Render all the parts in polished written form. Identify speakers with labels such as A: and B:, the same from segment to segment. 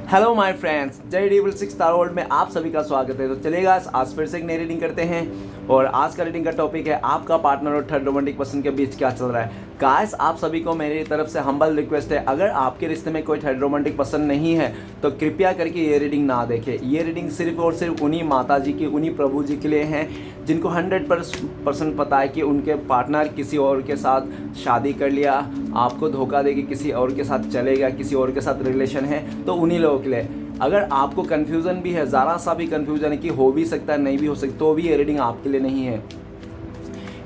A: Hello my friends, जय डीबल six star world में आप सभी का स्वागत है। तो चलेगा आज फिर से एक नई रीडिंग करते हैं और आज का रीडिंग का टॉपिक है आपका पार्टनर और थर्ड रोमांटिक पर्सन के बीच क्या चल रहा है। गाइस, आप सभी को मेरी तरफ से हम्बल रिक्वेस्ट है, अगर आपके रिश्ते में कोई थर्ड रोमांटिक पर्सन नहीं है तो कृपया करके ये रीडिंग ना देखें। ये रीडिंग सिर्फ और सिर्फ उन्हीं माता जी की, उन्हीं प्रभु जी के लिए है जिनको 100% पता है कि उनके पार्टनर किसी और के साथ शादी कर लिया, आपको धोखा देके किसी और के साथ चले गया, किसी और के साथ रिलेशन है, तो उन्हीं लोगों के लिए। अगर आपको कन्फ्यूज़न भी है, ज़रा सा भी कन्फ्यूज़न है कि हो भी सकता है नहीं भी हो सकता, तो भी ये रीडिंग आपके लिए नहीं है।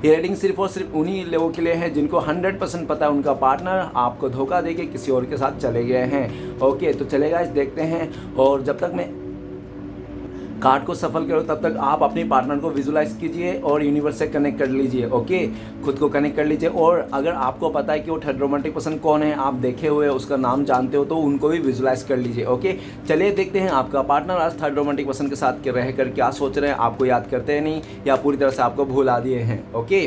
A: ये रीडिंग सिर्फ और सिर्फ उन्हीं लोगों के लिए है जिनको 100% पता है उनका पार्टनर आपको धोखा देके किसी और के साथ चले गए हैं। ओके, तो चलेगा इस देखते हैं। और जब तक मैं कार्ड को सफल करो तब तक आप अपने पार्टनर को विजुलाइज कीजिए और यूनिवर्स से कनेक्ट कर लीजिए। ओके, खुद को कनेक्ट कर लीजिए। और अगर आपको पता है कि वो थर्ड रोमांटिक पर्सन कौन है, आप देखे हुए उसका नाम जानते हो, तो उनको भी विजुलाइज कर लीजिए। ओके, चलिए देखते हैं आपका पार्टनर आज थर्ड रोमांटिक पर्सन के साथ रह कर क्या सोच रहे हैं, आपको याद करते हैं नहीं या पूरी तरह से आपको भुला दिए हैं। ओके,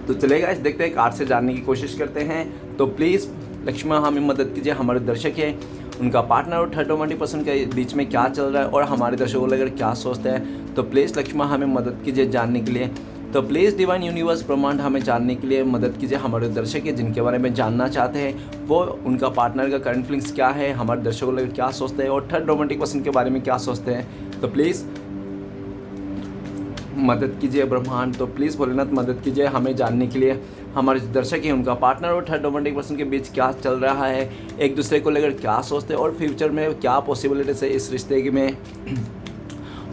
A: तो चलेगा इस देखते हैं, कार्ड से जानने की कोशिश करते हैं। तो प्लीज़ लक्ष्मण हमें मदद कीजिए, हमारे दर्शक हैं उनका पार्टनर और थर्ड रोमांटिक पर्सन के बीच में क्या चल रहा है और हमारे दर्शकों अगर क्या सोचते हैं, तो प्लीज़ लक्ष्मण हमें मदद कीजिए जानने के लिए। तो प्लीज़ डिवाइन यूनिवर्स ब्रह्मांड हमें जानने के लिए मदद कीजिए। हमारे दर्शक हैं जिनके बारे में जानना चाहते हैं वो उनका पार्टनर का करंट फीलिंग्स क्या है, हमारे दर्शकों अगर क्या सोचते हैं और थर्ड रोमांटिक पर्सन के बारे में क्या सोचते हैं, तो प्लीज़ मदद कीजिए ब्रह्मांड। तो प्लीज़ भोलेनाथ मदद कीजिए हमें जानने के लिए। हमारे दर्शक हैं उनका पार्टनर और थर्ड रोमांटिक पर्सन के बीच क्या चल रहा है, एक दूसरे को लेकर क्या सोचते हैं और फ्यूचर में क्या पॉसिबिलिटीज है इस रिश्ते में।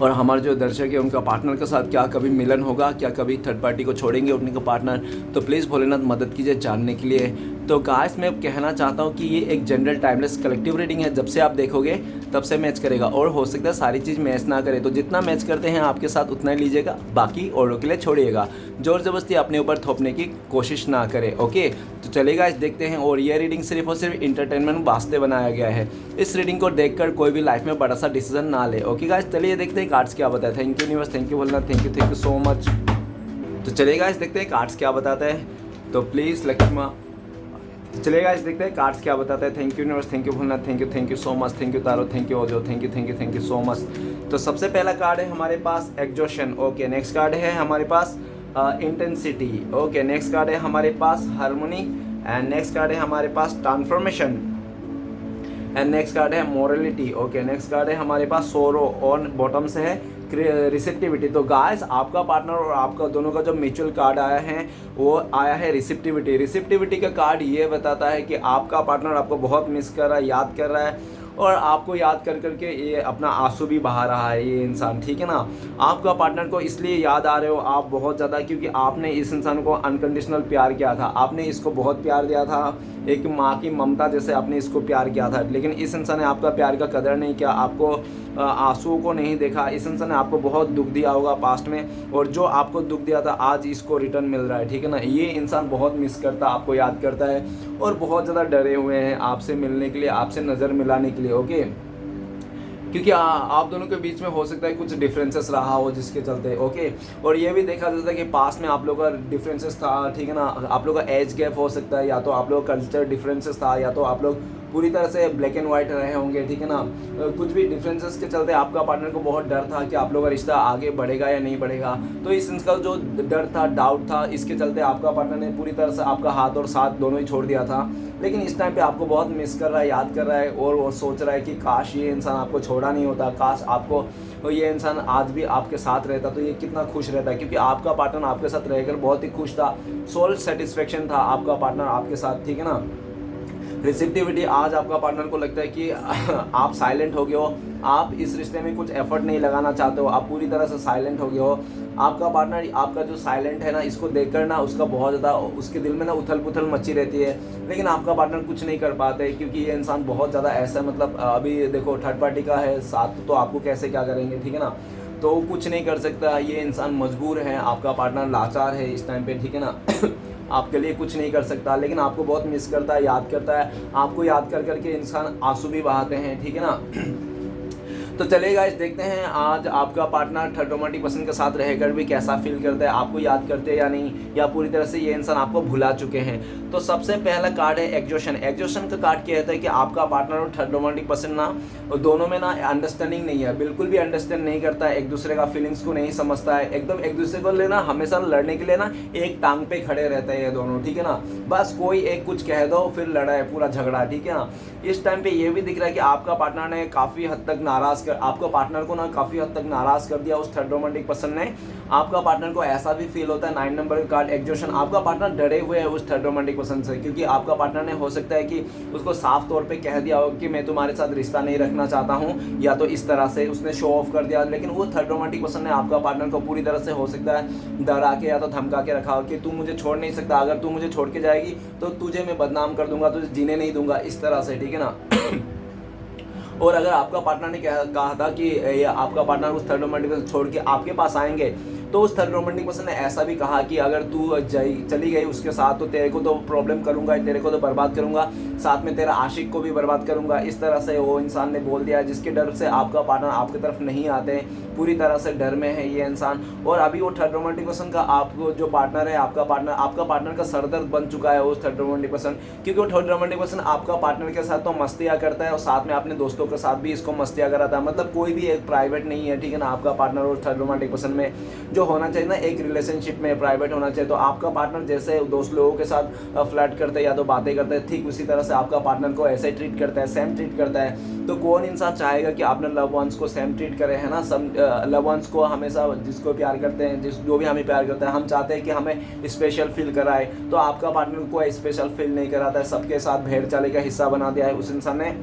A: और हमारे जो दर्शक है उनका पार्टनर के साथ क्या कभी मिलन होगा, क्या कभी थर्ड पार्टी को छोड़ेंगे उनका पार्टनर। तो प्लीज़ भोलेनाथ मदद कीजिए जानने के लिए। तो गाइस, मैं कहना चाहता हूँ कि ये एक जनरल टाइमलेस कलेक्टिव रीडिंग है, जब से आप देखोगे तब से मैच करेगा और हो सकता है सारी चीज़ मैच ना करे, तो जितना मैच करते हैं आपके साथ उतना ही लीजिएगा, बाकी औरों के लिए छोड़िएगा। जोर ज़बरदस्ती अपने ऊपर थोपने की कोशिश ना करें। ओके, तो चलेगा इस देखते हैं। और ये रीडिंग सिर्फ और सिर्फ इंटरटेनमेंट वास्ते बनाया गया है। इस रीडिंग को देखकर कोई भी लाइफ में बड़ा सा डिसीजन ना ले। ओके गाइस, चलिए देखते हैं कार्ड्स क्या बताए। Thank you universe, thank you Bholenath, thank you so much. तो चलेगा इस देखते हैं कार्ड्स क्या बताते हैं। तो प्लीज़ लक्ष्मण, चलेगा इस देखते हैं कार्ड्स क्या बताते हैं। Thank you universe, thank you Bholenath, thank you so much, thank you tarot, thank you Osho, thank you so much. तो सबसे पहला कार्ड है हमारे पास एग्जॉशन। ओके, नेक्स्ट कार्ड है हमारे पास इंटेंसिटी। ओके, नेक्स्ट कार्ड है हमारे पास हार्मोनी एंड नेक्स्ट कार्ड है हमारे पास ट्रांसफॉर्मेशन एंड नेक्स्ट कार्ड है मोरलिटी। ओके, नेक्स्ट कार्ड है हमारे पास सोरो और बॉटम से है रिसेप्टिविटी। तो गाइस, आपका पार्टनर और आपका दोनों का जो म्यूचुअल कार्ड आया है वो आया है रिसेप्टिविटी। रिसेप्टिविटी का कार्ड ये बताता है कि आपका पार्टनर आपको बहुत मिस कर रहा है, याद कर रहा है और आपको याद कर करके ये अपना आंसू भी बहा रहा है ये इंसान, ठीक है ना। आपका पार्टनर को इसलिए याद आ रहे हो आप बहुत ज़्यादा, क्योंकि आपने इस इंसान को अनकंडीशनल प्यार किया था, आपने इसको बहुत प्यार दिया था, एक माँ की ममता जैसे आपने इसको प्यार किया था। लेकिन इस इंसान ने आपका प्यार का कदर नहीं किया, आपको आंसुओं को नहीं देखा। इस इंसान ने आपको बहुत दुख दिया होगा पास्ट में और जो आपको दुख दिया था आज इसको रिटर्न मिल रहा है, ठीक है ना। ये इंसान बहुत मिस करता, आपको याद करता है और बहुत ज़्यादा डरे हुए हैं आपसे मिलने के लिए, आपसे नज़र मिलाने के लिए। ओके, क्योंकि आप दोनों के बीच में हो सकता है कुछ डिफरेंसेस रहा हो जिसके चलते। ओके, और ये भी देखा जाता है कि पास में आप लोगों का डिफरेंसेस था, ठीक है ना। आप लोगों का एज गैप हो सकता है, या तो आप लोगों का कल्चर डिफरेंसेस था, या तो आप लोग पूरी तरह से ब्लैक एंड वाइट रहे होंगे, ठीक है ना। कुछ भी डिफरेंसेस के चलते आपका पार्टनर को बहुत डर था कि आप लोगों का रिश्ता आगे बढ़ेगा या नहीं बढ़ेगा। तो इसका जो डर था, डाउट था, इसके चलते आपका पार्टनर ने पूरी तरह से आपका हाथ और साथ दोनों ही छोड़ दिया था। लेकिन इस टाइम पे आपको बहुत मिस कर रहा है, याद कर रहा है और वो सोच रहा है कि काश ये इंसान आपको छोड़ा नहीं होता, काश आपको ये इंसान आज भी आपके साथ रहता तो ये कितना खुश रहता। क्योंकि आपका पार्टनर आपके साथ रहकर बहुत ही खुश था, सोल सेटिस्फेक्शन था आपका पार्टनर आपके साथ, ठीक है ना। रिसेप्टिविटी, आज आपका पार्टनर को लगता है कि आप साइलेंट हो गए हो, आप इस रिश्ते में कुछ एफर्ट नहीं लगाना चाहते हो, आप पूरी तरह से साइलेंट हो गए हो। आपका पार्टनर आपका जो साइलेंट है ना, इसको देखकर ना उसका बहुत ज़्यादा उसके दिल में ना उथल पुथल मची रहती है। लेकिन आपका पार्टनर कुछ नहीं कर पाते क्योंकि ये इंसान बहुत ज़्यादा ऐसा, मतलब अभी देखो थर्ड पार्टी का है साथ, तो आपको कैसे क्या करेंगे, ठीक है ना। तो कुछ नहीं कर सकता, ये इंसान मजबूर है, आपका पार्टनर लाचार है इस टाइम पे, ठीक है ना। आपके लिए कुछ नहीं कर सकता, लेकिन आपको बहुत मिस करता है, याद करता है। आपको याद कर करके इंसान आंसू भी बहाते हैं, ठीक है ना। तो चलिए गाइस, देखते हैं आज आपका पार्टनर थर्ड रोमांटिक पर्सन के साथ रहकर भी कैसा फील करता है, आपको याद करते हैं या नहीं, या पूरी तरह से ये इंसान आपको भुला चुके हैं। तो सबसे पहला कार्ड है एग्जॉशन। एग्जॉशन का कार्ड कहता है कि आपका पार्टनर और थर्ड रोमांटिक पर्सन ना दोनों में ना अंडरस्टैंडिंग नहीं है, बिल्कुल भी अंडरस्टैंड नहीं करता है, एक दूसरे का फीलिंग्स को नहीं समझता है, एकदम एक दूसरे को लेना हमेशा लड़ने के लिए ना एक टांग पे खड़े रहते हैं ये दोनों, ठीक है ना। बस कोई एक कुछ कह दो फिर लड़ा है पूरा झगड़ा, ठीक है ना। इस टाइम पे ये भी दिख रहा है कि आपका पार्टनर ने काफ़ी हद तक आपका पार्टनर को ना काफ़ी हद तक नाराज़ कर दिया उस थर्ड रोमांटिक पर्सन ने। आपका पार्टनर को ऐसा भी फील होता है, 9 नंबर का कार्ड एग्जॉशन, आपका पार्टनर डरे हुए है उस थर्ड रोमांटिक पर्सन से, क्योंकि आपका पार्टनर ने हो सकता है कि उसको साफ तौर पे कह दिया हो कि मैं तुम्हारे साथ रिश्ता नहीं रखना चाहता हूँ, या तो इस तरह से उसने शो ऑफ कर दिया। लेकिन वो थर्ड रोमांटिक पर्सन ने आपका पार्टनर को पूरी तरह से हो सकता है डरा के या तो धमका के रखा हो कि तू मुझे छोड़ नहीं सकता, अगर तू मुझे छोड़ के जाएगी तो तुझे मैं बदनाम कर दूंगा, तुझे जीने नहीं दूंगा, इस तरह से, ठीक है ना। और अगर आपका पार्टनर ने कहा था कि आपका पार्टनर उस थर्ड रोमांटिक पर्सन छोड़ के आपके पास आएंगे, तो उस थर्ड रोमांटिक पर्सन ने ऐसा भी कहा कि अगर तू चली गई उसके साथ तो तेरे को तो प्रॉब्लम करूंगा, तेरे को तो बर्बाद करूंगा, साथ में तेरा आशिक को भी बर्बाद करूंगा, इस तरह से वो इंसान ने बोल दिया, जिसके डर से आपका पार्टनर आपकी तरफ नहीं आते, पूरी तरह से डर में है ये इंसान। और अभी वो थर्ड रोमांटिक पर्सन का आपको जो पार्टनर है, आपका पार्टनर का सरदर्द बन चुका है उस थर्ड रोमांटिक पर्सन, क्योंकि वो थर्ड रोमांटिक पर्सन आपका पार्टनर के साथ तो मस्तियाँ करता है और साथ में अपने दोस्तों के साथ भी इसको मस्तियाँ कराता है, मतलब कोई भी एक प्राइवेट नहीं है, ठीक है ना। आपका पार्टनर और थर्ड रोमांटिक पर्सन में जो होना चाहिए ना एक रिलेशनशिप में प्राइवेट होना चाहिए, तो आपका पार्टनर जैसे दोस्त लोगों के साथ फ्लर्ट करते हैं या तो बातें करते हैं, ठीक उसी तरह से आपका पार्टनर को ऐसे ट्रीट करता है, सेम ट्रीट करता है। तो कौन इंसान चाहेगा कि अपने लव वंस को सेम ट्रीट करे, है ना। सब लव वंस को हमेशा जिसको प्यार करते हैं, जो भी हमें प्यार करता है, हम चाहते हैं कि हमें स्पेशल फील कराए, तो आपका पार्टनर को स्पेशल फील नहीं कराता है, सबके साथ भेड़ चाले का हिस्सा बना दिया है उस इंसान ने।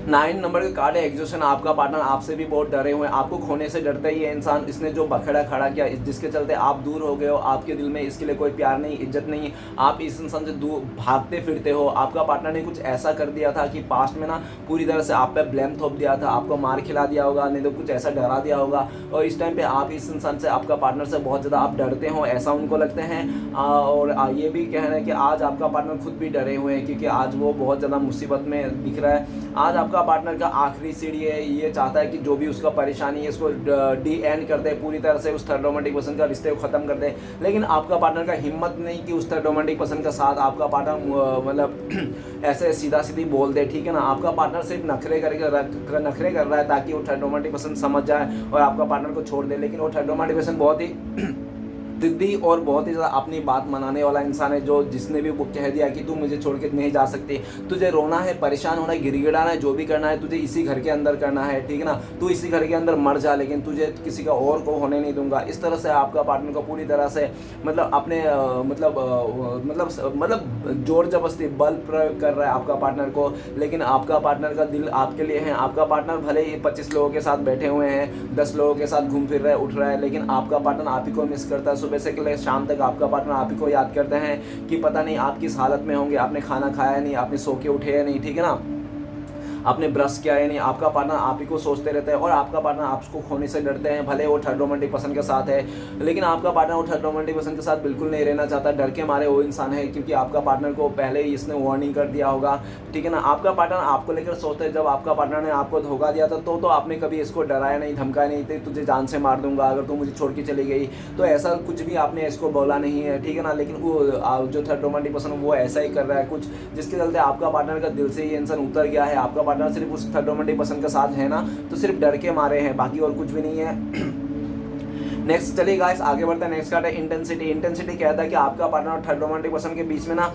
A: 9 नंबर का कार्ड है एग्जॉशन। आपका पार्टनर आपसे भी बहुत डरे हुए हैं, आपको खोने से डरता ही है इंसान। इसने जो बखेड़ा खड़ा किया जिसके चलते आप दूर हो गए हो, आपके दिल में इसके लिए कोई प्यार नहीं, इज्जत नहीं, आप इस इंसान से दूर भागते फिरते हो। आपका पार्टनर ने कुछ ऐसा कर दिया था कि पास्ट में ना पूरी तरह से आप पे ब्लेम थोप दिया था, आपको मार खिला दिया होगा, नहीं तो कुछ ऐसा डरा दिया होगा, और इस टाइम पे आप इस इंसान से, आपका पार्टनर से बहुत ज़्यादा आप डरते हो, ऐसा उनको लगता है। और ये भी कह रहे हैं कि आज आपका पार्टनर खुद भी डरे हुए हैं, क्योंकि आज वो बहुत ज़्यादा मुसीबत में दिख रहा है। आज आपका पार्टनर का आखिरी सीढ़ी है, ये चाहता है कि जो भी उसका परेशानी है इसको डी एंड कर दे, पूरी तरह से उस थर्ड रोमांटिक पर्सन का रिश्ते को ख़त्म कर दे। लेकिन आपका पार्टनर का हिम्मत नहीं कि उस थर्ड रोमांटिक पर्सन का साथ आपका पार्टनर मतलब ऐसे सीधा सीधी बोल दे, ठीक है ना। आपका पार्टनर सिर्फ नखरे कर रहा है ताकि वो थर्ड रोमांटिक पर्सन समझ जाए और आपका पार्टनर को छोड़ दे। लेकिन वो थर्ड रोमांटिक पर्सन बहुत ही जिद्दी और बहुत ही ज़्यादा अपनी बात मनाने वाला इंसान है, जो जिसने भी वो कह दिया कि तू मुझे छोड़ के नहीं जा सकती, तुझे रोना है, परेशान होना है, गिड़गिड़ाना है, जो भी करना है तुझे इसी घर के अंदर करना है, ठीक है ना। तू इसी घर के अंदर मर जा, लेकिन तुझे किसी का और को होने नहीं दूंगा। इस तरह से आपका पार्टनर को पूरी तरह से मतलब अपने मतलब जोर जबरदस्ती बल प्रयोग कर रहा है आपका पार्टनर को। लेकिन आपका पार्टनर का दिल आपके लिए है। आपका पार्टनर भले ही 25 लोगों के साथ बैठे हुए हैं, 10 लोगों के साथ घूम फिर रहा है, उठ रहा है, लेकिन आपका पार्टनर आप ही को मिस करता है। सुबह से शाम तक आपका पार्टनर आप ही को याद करते हैं कि पता नहीं आप किस हालत में होंगे, आपने खाना खाया नहीं, आपने सो के उठे या नहीं, ठीक है ना, आपने ब्रश किया है नहीं। आपका पार्टनर आप ही को सोचते रहते हैं और आपका पार्टनर आपको खोने से डरते हैं। भले वो थर्ड रोमांटिक पर्सन के साथ है, लेकिन आपका पार्टनर वो थर्ड रोमांटिक पर्सन के साथ बिल्कुल नहीं रहना चाहता, डर के मारे वो इंसान है, क्योंकि आपका पार्टनर को पहले ही इसने वार्निंग कर दिया होगा, ठीक है ना। आपका पार्टनर आपको लेकर सोचते हैं, जब आपका पार्टनर ने आपको धोखा दिया था तो आपने कभी इसको डराया नहीं, धमकाया नहीं थे, तुझे जान से मार दूंगा अगर तू मुझे छोड़ के चली गई, तो ऐसा कुछ भी आपने इसको बोला नहीं है, ठीक है ना। लेकिन वो जो थर्ड रोमांटिक पर्सन वो ऐसा ही कर रहा है कुछ, जिसके चलते आपका पार्टनर का दिल से ये इंसान उतर गया है। आपका पार्टनर सिर्फ उस थर्ड रोमांटिक पर्सन के साथ है ना, तो सिर्फ डर के मारे हैं, बाकी और कुछ भी नहीं है। नेक्स्ट चलिए गाइस आगे बढ़ते हैं। नेक्स्ट कार्ड है इंटेंसिटी। इंटेंसिटी कहता है कि आपका पार्टनर और थर्ड रोमांटिक पर्सन के बीच में ना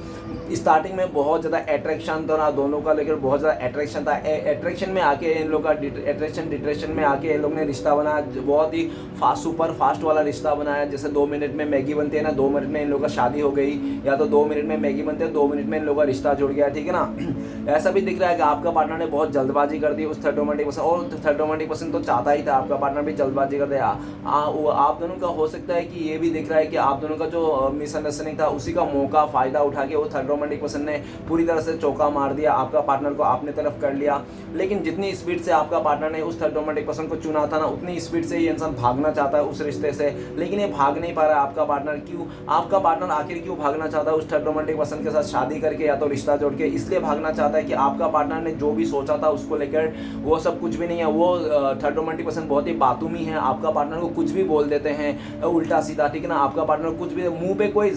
A: स्टार्टिंग में बहुत ज़्यादा अट्रैक्शन था ना, दोनों का लेकर बहुत ज़्यादा अट्रैक्शन था। अट्रैक्शन में आके इन लोग का अट्रैक्शन डिट्रैक्शन में आके इन लोग ने रिश्ता बनाया, बहुत ही सुपर फास्ट वाला रिश्ता बनाया। जैसे 2 मिनट में मैगी बनती है ना, 2 मिनट में इन लोग का शादी हो गई, या तो 2 मिनट में मैगी बनती है, 2 मिनट में इन लोग का रिश्ता जुड़ गया, ठीक है ना। ऐसा भी दिख रहा है कि आपका पार्टनर ने बहुत जल्दबाजी कर दी उस थर्ड रोमांटिक पर्सन, और थर्ड रोमांटिक पर्सन तो चाहता ही था, आपका पार्टनर भी जल्दबाजी कर दिया। आप दोनों का हो सकता है कि ये भी दिख रहा है कि आप दोनों का जो मिसअंडरस्टैंडिंग था उसी का मौका फ़ायदा उठा के वो थर्ड रोमांटिक पर्सन ने पूरी तरह से चौका मार दिया, आपका पार्टनर को अपने तरफ कर लिया। लेकिन जितनी स्पीड से आपका पार्टनर ने उस थर्ड रोमांटिक पर्सन को चुना था ना, उतनी स्पीड से ये इंसान भागना चाहता है उस रिश्ते से, लेकिन ये भाग नहीं पा रहा है। आपका पार्टनर क्यों, आपका पार्टनर आखिर क्यों भागना चाहता है उस थर्ड रोमांटिक पर्सन के साथ शादी करके या तो रिश्ता जोड़ के? इसलिए भागना चाहता जाता है कि आपका पार्टनर ने जो भी सोचा था उसको लेकर वो सब कुछ भी नहीं है। वो थर्ड रोमांटिक पर्सन बहुत ही बातूमी है, आपका पार्टनर को कुछ भी बोल देते हैं उल्टा सीधा, ठीक है ना। आपका पार्टनर कुछ भी मुंह पे कोई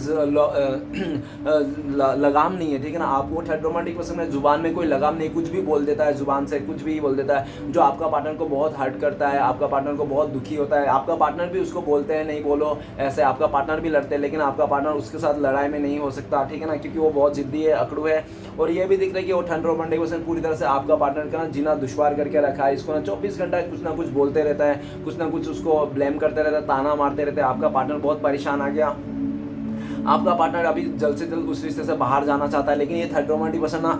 A: लगाम नहीं है, ठीक है ना। आपको थर्ड रोमांटिक पर्सन में जुबान में कोई लगाम नहीं, कुछ भी बोल देता है, जुबान से कुछ भी बोल देता है जो आपका पार्टनर को बहुत हर्ट करता है, आपका पार्टनर को बहुत दुखी होता है। आपका पार्टनर भी उसको बोलते हैं नहीं बोलो ऐसे, आपका पार्टनर भी लड़ते हैं, लेकिन आपका पार्टनर उसके साथ लड़ाई में नहीं हो सकता, ठीक है ना, क्योंकि वो बहुत जिद्दी है, अकड़ू है। और ये भी दिख रहा है कि वो थर्ड रोमांटिक पर्सन पूरी तरह से आपका पार्टनर का ना जीना दुश्वार करके रखा है। इसको ना 24 घंटा कुछ ना कुछ बोलते रहता है, कुछ ना कुछ उसको ब्लेम करते रहता है, ताना मारते रहते हैं। आपका पार्टनर बहुत परेशान आ गया, आपका पार्टनर अभी जल्द से जल्द उस रिश्ते से बाहर जाना चाहता है, लेकिन ये थर्ड रोमांटिक पर्सन ना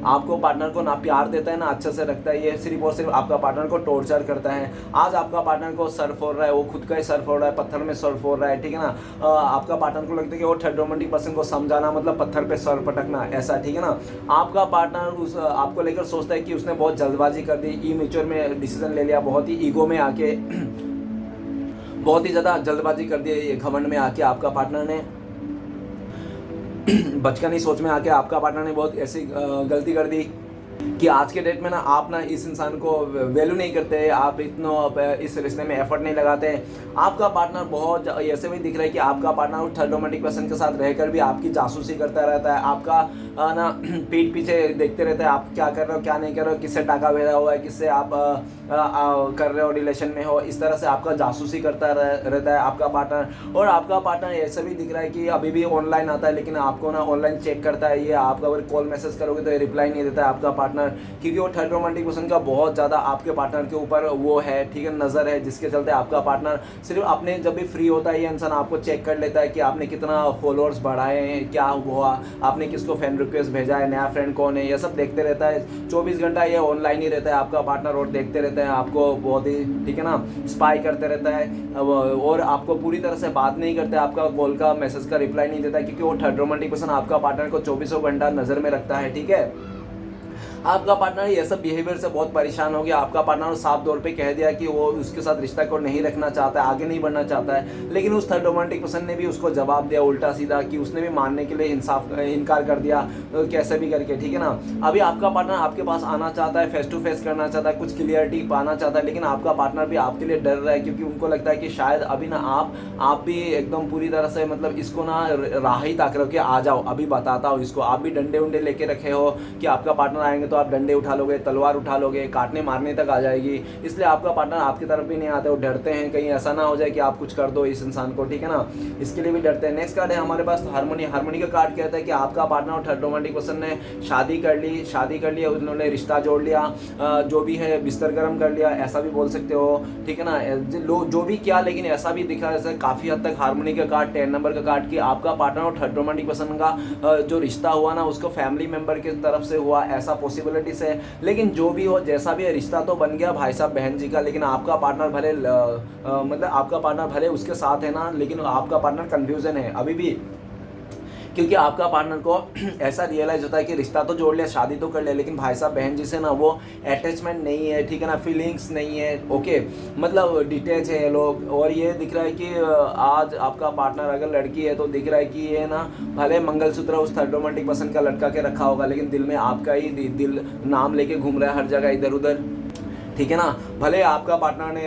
A: आपको पार्टनर को ना प्यार देता है ना अच्छे से रखता है, ये सिर्फ और सिर्फ आपका पार्टनर को टॉर्चर करता है। आज आपका पार्टनर को सर फोड़ रहा है, वो खुद का ही सर फोड़ रहा है, पत्थर में सर फोड़ रहा है, ठीक है ना। आपका पार्टनर को लगता है कि वो थर्ड रोमांटिक पर्सन को समझाना मतलब पत्थर पे सर पटकना ऐसा, ठीक है ना। आपका पार्टनर उस आपको लेकर सोचता है कि उसने बहुत जल्दबाजी कर दी, इमेच्योर में डिसीजन ले लिया, बहुत ही ईगो में आके बहुत ही ज़्यादा जल्दबाजी कर दी, घमंड में आके आपका पार्टनर ने बचकानी सोच में आके आपका पार्टनर ने बहुत ऐसी गलती कर दी कि आज के डेट में ना आप ना इस इंसान को वैल्यू नहीं करते, आप इतना इस रिश्ते में एफर्ट नहीं लगाते। आपका पार्टनर बहुत ऐसे भी दिख रहा है कि आपका पार्टनर थर्ड रोमांटिक पर्सन के साथ रहकर भी आपकी जासूसी करता रहता है, आपका ना पीठ पीछे देखते रहता है आप क्या कर रहे हो क्या नहीं कर रहे हो, किससे टाका भेजा हुआ है, किससे आप कर रहे हो, रिलेशन में हो, इस तरह से आपका जासूसी करता रहता है आपका पार्टनर। और आपका पार्टनर ऐसा भी दिख रहा है कि अभी भी ऑनलाइन आता है, लेकिन आपको ना ऑनलाइन चेक करता है, ये आपका अगर कॉल मैसेज करोगे तो ये रिप्लाई नहीं देता है आपका पार्टनर, क्योंकि वो थर्ड रोमांटिक पर्सन का बहुत ज़्यादा आपके पार्टनर के ऊपर वो है, ठीक है, नज़र है, जिसके चलते आपका पार्टनर सिर्फ अपने जब भी फ्री होता है ये इंसान आपको चेक कर लेता है कि आपने कितना फॉलोअर्स बढ़ाए हैं, क्या हुआ, आपने किसको फ्रेंड रिक्वेस्ट भेजा है, नया फ्रेंड कौन है, ये सब देखते रहता है। 24 घंटा ये ऑनलाइन ही रहता है आपका पार्टनर और देखते रहते हैं आपको बहुत ही, ठीक है ना, स्पाई करते रहता है और आपको पूरी तरह से बात नहीं करता है, आपका कॉल का मैसेज का रिप्लाई नहीं देता है, क्योंकि वो थर्ड रोमांटिक पर्सन आपका पार्टनर को 24 घंटा नज़र में रखता है, ठीक है। आपका पार्टनर ये सब बिहेवियर से बहुत परेशान हो गया, आपका पार्टनर साफ तौर पे कह दिया कि वो उसके साथ रिश्ता को नहीं रखना चाहता है, आगे नहीं बढ़ना चाहता है, लेकिन उस थर्ड रोमांटिक पर्सन ने भी उसको जवाब दिया उल्टा सीधा कि उसने भी मानने के लिए इनकार कर दिया कैसे भी करके, ठीक है ना। अभी आपका पार्टनर आपके पास आना चाहता है, फेस टू फेस करना चाहता है, कुछ क्लियरिटी पाना चाहता है, लेकिन आपका पार्टनर भी आपके लिए डर रहा है, क्योंकि उनको लगता है कि शायद अभी ना आप भी एकदम पूरी तरह से मतलब इसको ना राह ही ताक रहे हो कि आ जाओ अभी बताता हो इसको, आप भी डंडे उंडे लेके रखे हो कि आपका पार्टनर आएंगे तो आप डंडे उठा लोगे, तलवार उठा लोगे, काटने मारने तक आ जाएगी, इसलिए आपका पार्टनर आपकी तरफ भी नहीं आते, वो डरते हैं कहीं ऐसा ना हो जाए कि आप कुछ कर दो इस इंसान को, ठीक है ना, इसके लिए भी डरते हैं। नेक्स्ट कार्ड है हमारे पास हार्मनी का कार्ड कहता है कि आपका पार्टनर और थर्ड रोमांटिक पर्सन ने शादी कर ली, उन्होंने रिश्ता जोड़ लिया, जो भी है बिस्तर गर्म कर लिया, ऐसा भी बोल सकते हो, ठीक है ना, जो भी किया, लेकिन ऐसा भी दिखा है काफ़ी हद तक हार्मनी का कार्ड 10 नंबर का कार्ड कि आपका पार्टनर और थर्ड रोमांटिक पर्सन का जो रिश्ता हुआ ना उसको फैमिली मेंबर की तरफ से हुआ, ऐसा पॉसिबिलिटीज है। लेकिन जो भी हो जैसा भी है रिश्ता तो बन गया भाई साहब बहन जी का, लेकिन आपका पार्टनर भले मतलब आपका पार्टनर भले उसके साथ है ना, लेकिन आपका पार्टनर कंफ्यूजन है अभी भी, क्योंकि आपका पार्टनर को ऐसा रियलाइज होता है कि रिश्ता तो जोड़ लिया, शादी तो कर लिया, लेकिन भाई साहब बहन जी से ना वो अटैचमेंट नहीं है, ठीक है ना, फीलिंग्स नहीं है, ओके, मतलब डिटेच है ये लोग। और ये दिख रहा है कि आज आपका पार्टनर अगर लड़की है तो दिख रहा है कि ये ना भले मंगलसूत्र उस थर्ड रोमांटिक पर्सन का लटका के रखा होगा, लेकिन दिल में आपका ही दिल नाम लेके घूम रहा है हर जगह इधर उधर, ठीक है ना। भले आपका पार्टनर ने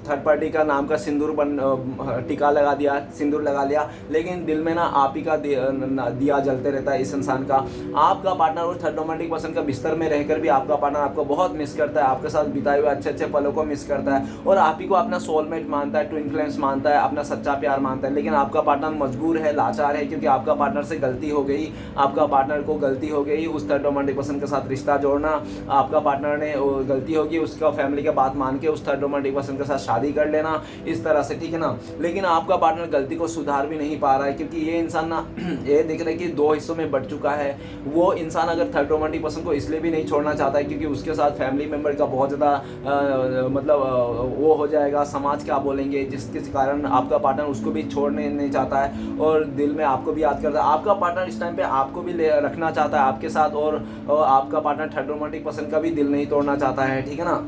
A: थर्ड पार्टी का नाम का टीका लगा दिया, सिंदूर लगा लिया, लेकिन दिल में ना आप ही का दिया जलते रहता है इस इंसान का। आपका पार्टनर और थर्ड रोमांटिक पर्सन का बिस्तर में रहकर भी आपका पार्टनर आपको बहुत मिस करता है, आपके साथ बिताए हुए अच्छे अच्छे पलों को मिस करता है और आप ही को अपना सोलमेट मानता है, ट्विन फ्लेम्स मानता है, अपना सच्चा प्यार मानता है। लेकिन आपका पार्टनर मजबूर है, लाचार है, क्योंकि आपका पार्टनर से गलती हो गई, आपका पार्टनर को गलती हो गई उस थर्ड रोमांटिक पर्सन के साथ रिश्ता जोड़ना, आपका पार्टनर ने गलती होगी उसका फैमिली का बात मान के उस थर्ड रोमांटिक पर्सन के साथ शादी कर लेना इस तरह से, ठीक है ना। लेकिन आपका पार्टनर गलती को सुधार भी नहीं पा रहा है, क्योंकि ये इंसान ना ये दिख रहा है कि दो हिस्सों में बट चुका है। वो इंसान अगर थर्ड रोमांटिक पर्सन को इसलिए भी नहीं छोड़ना चाहता है क्योंकि उसके साथ फैमिली मेम्बर का बहुत ज़्यादा मतलब वो हो जाएगा, समाज क्या बोलेंगे, जिसके कारण आपका पार्टनर उसको भी छोड़ने नहीं चाहता है और दिल में आपको भी याद करता है। आपका पार्टनर इस टाइम पे आपको भी रखना चाहता है आपके साथ और आपका पार्टनर थर्ड रोमांटिक पर्सन का भी दिल नहीं तोड़ना चाहता है, ठीक है ना।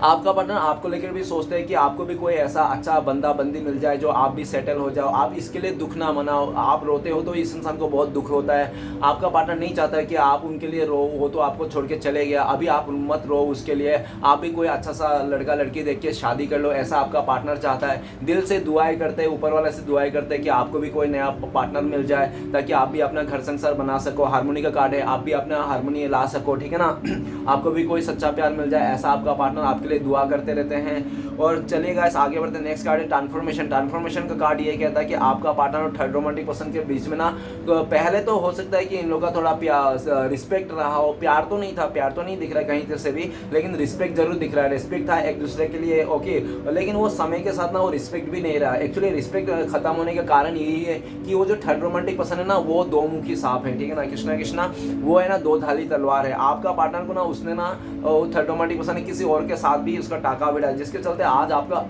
A: आपका पार्टनर आपको लेकर भी सोचते हैं कि आपको भी कोई ऐसा अच्छा बंदा बंदी मिल जाए जो आप भी सेटल हो जाओ, आप इसके लिए दुख ना मनाओ। आप रोते हो तो इस इंसान को बहुत दुख होता है। आपका पार्टनर नहीं चाहता है कि आप उनके लिए रो, वो तो आपको छोड़ के चले गया, अभी आप मत रो उसके लिए, आप भी कोई अच्छा सा लड़का लड़की देख के शादी कर लो, ऐसा आपका पार्टनर चाहता है। दिल से दुआएं करते हैं, ऊपर वाले से दुआएं करते हैं कि आपको भी कोई नया पार्टनर मिल जाए ताकि आप भी अपना घर संसार बना सको। हारमोनी का कार्ड है, आप भी अपना हारमोनी ला सको, ठीक है ना। आपको भी कोई सच्चा प्यार मिल जाए, ऐसा आपका पार्टनर आपके लिए दुआ करते रहते हैं। और चलिए गाइस आगे बढ़ते हैं। नेक्स्ट कार्ड है ट्रांसफॉर्मेशन। ट्रांसफॉर्मेशन का कार्ड ये कहता है कि आपका पार्टनर और थर्ड रोमांटिक पर्सन के बीच में ना, तो पहले तो हो सकता है कि इन लोगों का थोड़ा प्यार रिस्पेक्ट रहा हो, प्यार तो नहीं था, प्यार तो नहीं दिख रहा है कहीं से भी, लेकिन रिस्पेक्ट जरूर दिख रहा है। रिस्पेक्ट था एक दूसरे के लिए, ओके, लेकिन वो समय के साथ ना वो रिस्पेक्ट भी नहीं रहा। एक्चुअली रिस्पेक्ट खत्म होने का कारण यही है कि वो जो थर्ड रोमांटिक पर्सन है ना, वो दो मुखी सांप है, ठीक है ना। कृष्णा कृष्णा वो है ना, दो धाली तलवार है। आपका पार्टनर को ना उसने ना थर्ड रोमांटिक पर्सन ने किसी और के साथ भी उसका टाका भिड़ा, जिसके चलते आज आपका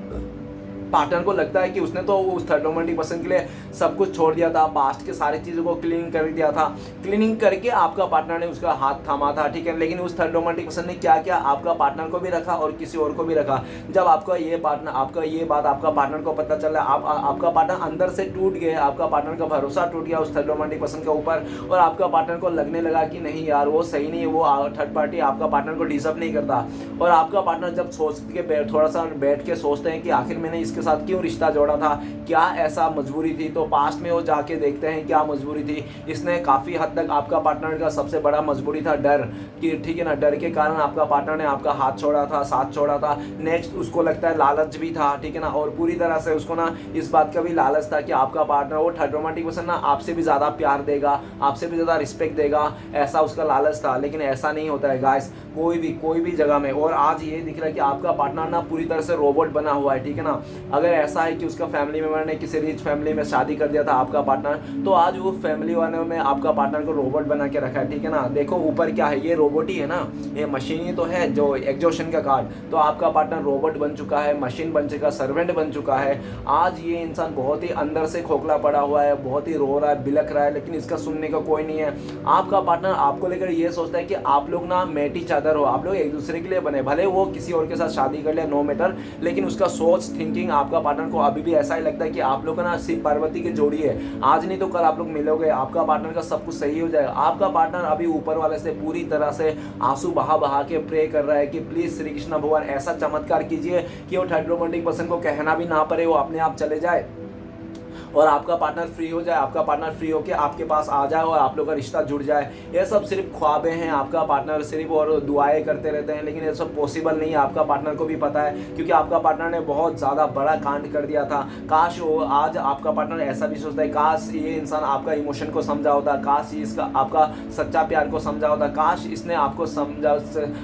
A: पार्टनर को लगता है कि उसने तो उस थर्ड रोमांटिक पर्सन के लिए सब कुछ छोड़ दिया था, पास्ट के सारी चीज़ों को क्लीन कर दिया था। क्लीनिंग करके आपका पार्टनर ने उसका हाथ थामा था, ठीक है, लेकिन उस थर्ड रोमांटिक पर्सन ने क्या किया, आपका पार्टनर को भी रखा और किसी और को भी रखा। जब आपका ये बात आपका पार्टनर को पता चला, आपका पार्टनर अंदर से टूट गया, आपका पार्टनर का भरोसा टूट गया उस थर्ड रोमांटिक पर्सन के ऊपर, और आपका पार्टनर को लगने लगा कि नहीं यार वो सही नहीं है, वो थर्ड पार्टी आपका पार्टनर को डिजर्व नहीं करता। और आपका पार्टनर जब सोच के थोड़ा सा बैठ के सोचते हैं कि आखिर मैंने इसके साथ क्यों रिश्ता जोड़ा था, क्या ऐसा मजबूरी थी, तो पास्ट में वो जाके देखते हैं क्या मजबूरी थी। इसने काफ़ी हद तक आपका पार्टनर का सबसे बड़ा मजबूरी था डर, कि ठीक है ना, डर के कारण आपका पार्टनर ने आपका हाथ छोड़ा था, साथ छोड़ा था। नेक्स्ट उसको लगता है लालच भी था, ठीक है ना, और पूरी तरह से उसको ना इस बात का भी लालच था कि आपका पार्टनर वो थर्ड रोमांटिक पर्सन ना आपसे भी ज़्यादा प्यार देगा, आपसे भी ज़्यादा रिस्पेक्ट देगा, ऐसा उसका लालच था। लेकिन ऐसा नहीं होता है गाइस, कोई भी जगह में। और आज ये दिख रहा है कि आपका पार्टनर ना पूरी तरह से रोबोट बना हुआ है, ठीक है ना। अगर ऐसा है कि उसका फैमिली मेम्बर ने किसी रिच फैमिली में शादी कर दिया था आपका पार्टनर, तो आज वो फैमिली वालों में आपका पार्टनर को रोबोट बना के रखा है, ठीक है ना। देखो ऊपर क्या है, ये रोबोट ही है ना, ये मशीन ही तो है, जो एग्जॉशन का कार्ड। तो आपका पार्टनर रोबोट बन चुका है, मशीन बन चुका, सर्वेंट बन चुका है। आज ये इंसान बहुत ही अंदर से खोखला पड़ा हुआ है, बहुत ही रो रहा है, बिलख रहा है, लेकिन इसका सुनने का कोई नहीं है। आपका पार्टनर आपको लेकर ये सोचता है कि आप लोग ना मेटी चादर हो, आप लोग एक दूसरे के लिए बने, भले वो किसी और के साथ शादी कर ले, नो मैटर, लेकिन उसका सोच थिंकिंग आपका पार्टनर को अभी भी ऐसा ही लगता है कि आप लोग ना शिव पार्वती की जोड़ी है, आज नहीं तो कल आप लोग मिलोगे, आपका पार्टनर का सब कुछ सही हो जाएगा। आपका पार्टनर अभी ऊपर वाले से पूरी तरह से आंसू बहा बहा के प्रे कर रहा है कि प्लीज श्री कृष्ण भगवान ऐसा चमत्कार कीजिए कि वो थर्ड रोमांटिक पर्सन को कहना भी ना पड़े, वो अपने आप चले जाए और आपका पार्टनर फ्री हो जाए, आपका पार्टनर फ्री होकर आपके पास आ जाए और आप लोग का रिश्ता जुड़ जाए। ये सब सिर्फ ख्वाबें हैं, आपका पार्टनर सिर्फ और दुआएं करते रहते हैं, लेकिन ये सब पॉसिबल नहीं है। आपका पार्टनर को भी पता है, क्योंकि आपका पार्टनर ने बहुत ज़्यादा बड़ा कांड कर दिया था। काश वो आज आपका पार्टनर ऐसा भी सोचता है, काश ये इंसान आपका इमोशन को समझा होता, काश ये इसका आपका सच्चा प्यार को समझा होता, काश इसने आपको समझा,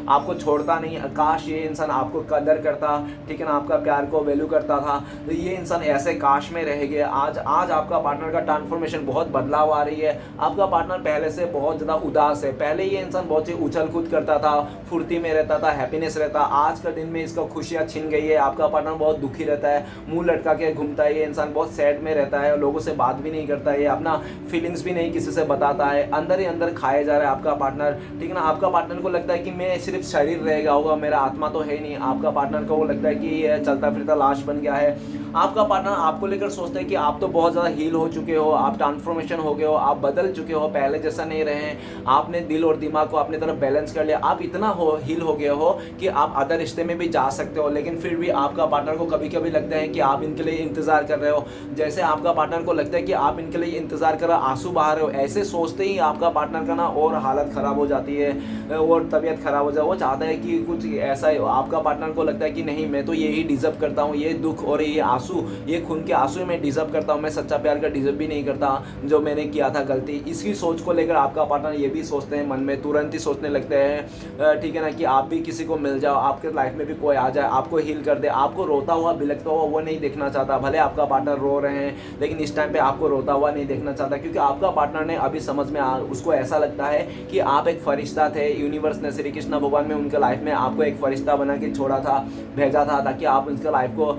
A: आपको छोड़ता नहीं, काश ये इंसान आपको कदर करता, ठीक है ना, आपका प्यार को वैल्यू करता था। तो ये इंसान ऐसे काश में रह गया। आज आपका पार्टनर का ट्रांसफॉर्मेशन बहुत बदलाव आ रही है। आपका पार्टनर पहले से बहुत ज़्यादा उदास है। पहले ये इंसान बहुत ही उछल कूद करता था, फुर्ती में रहता था, हैप्पीनेस रहता। आज का दिन में इसका खुशियाँ छिन गई है। आपका पार्टनर बहुत दुखी रहता है, मुंह लटका के घूमता है। ये इंसान बहुत सैड में रहता है, लोगों से बात भी नहीं करता है, अपना फीलिंग्स भी नहीं किसी से बताता है, अंदर ही अंदर खाए जा रहा है आपका पार्टनर, ठीक है ना। आपका पार्टनर को लगता है कि मैं सिर्फ शरीर रह गया होगा, मेरा आत्मा तो है नहीं। आपका पार्टनर को लगता है कि ये चलता फिरता लाश बन गया है। आपका पार्टनर आपको लेकर सोचता है कि आप तो बहुत ज़्यादा हील हो चुके हो, आप ट्रांसफॉर्मेशन हो गए हो, आप बदल चुके हो, पहले जैसा नहीं रहे हैं, आपने दिल और दिमाग को अपनी तरफ बैलेंस कर लिया, आप इतना हील हो गए हो कि आप अदर रिश्ते में भी जा सकते हो। लेकिन फिर भी आपका पार्टनर को कभी कभी लगता है कि आप इनके लिए इंतजार कर रहे हो। जैसे आपका पार्टनर को लगता है कि आप इनके लिए इंतजार कर रहे हो, आंसू बहा रहे हो, ऐसे सोचते ही आपका पार्टनर का ना और हालत ख़राब हो जाती है और तबीयत ख़राब हो जाए। वो चाहता है कि कुछ ऐसा ही। आपका पार्टनर को लगता है कि नहीं, मैं तो यही डिजर्व करता हूँ, ये दुख और ये आंसू, ये खून के आंसू मैं डिजर्व करता हूँ, मैं सच्चा प्यार का डिजर्व भी नहीं करता जो मैंने किया था गलती। इसकी सोच को लेकर आपका पार्टनर ये भी सोचते हैं मन में, तुरंत ही सोचने लगते हैं, ठीक है ना, कि आप भी किसी को मिल जाओ, आपके लाइफ में भी कोई आ जाए, आपको हील कर दे। आपको रोता हुआ बिलखता हुआ वो नहीं देखना चाहता। भले आपका पार्टनर रो रहे हैं, लेकिन इस टाइम पे आपको रोता हुआ नहीं देखना चाहता, क्योंकि आपका पार्टनर ने अभी समझ में उसको ऐसा लगता है कि आप एक फरिश्ता थे। यूनिवर्स ने, श्री कृष्ण भगवान में उनके लाइफ में आपको एक फरिश्ता बना के छोड़ा था, भेजा था, ताकि आप उनके लाइफ को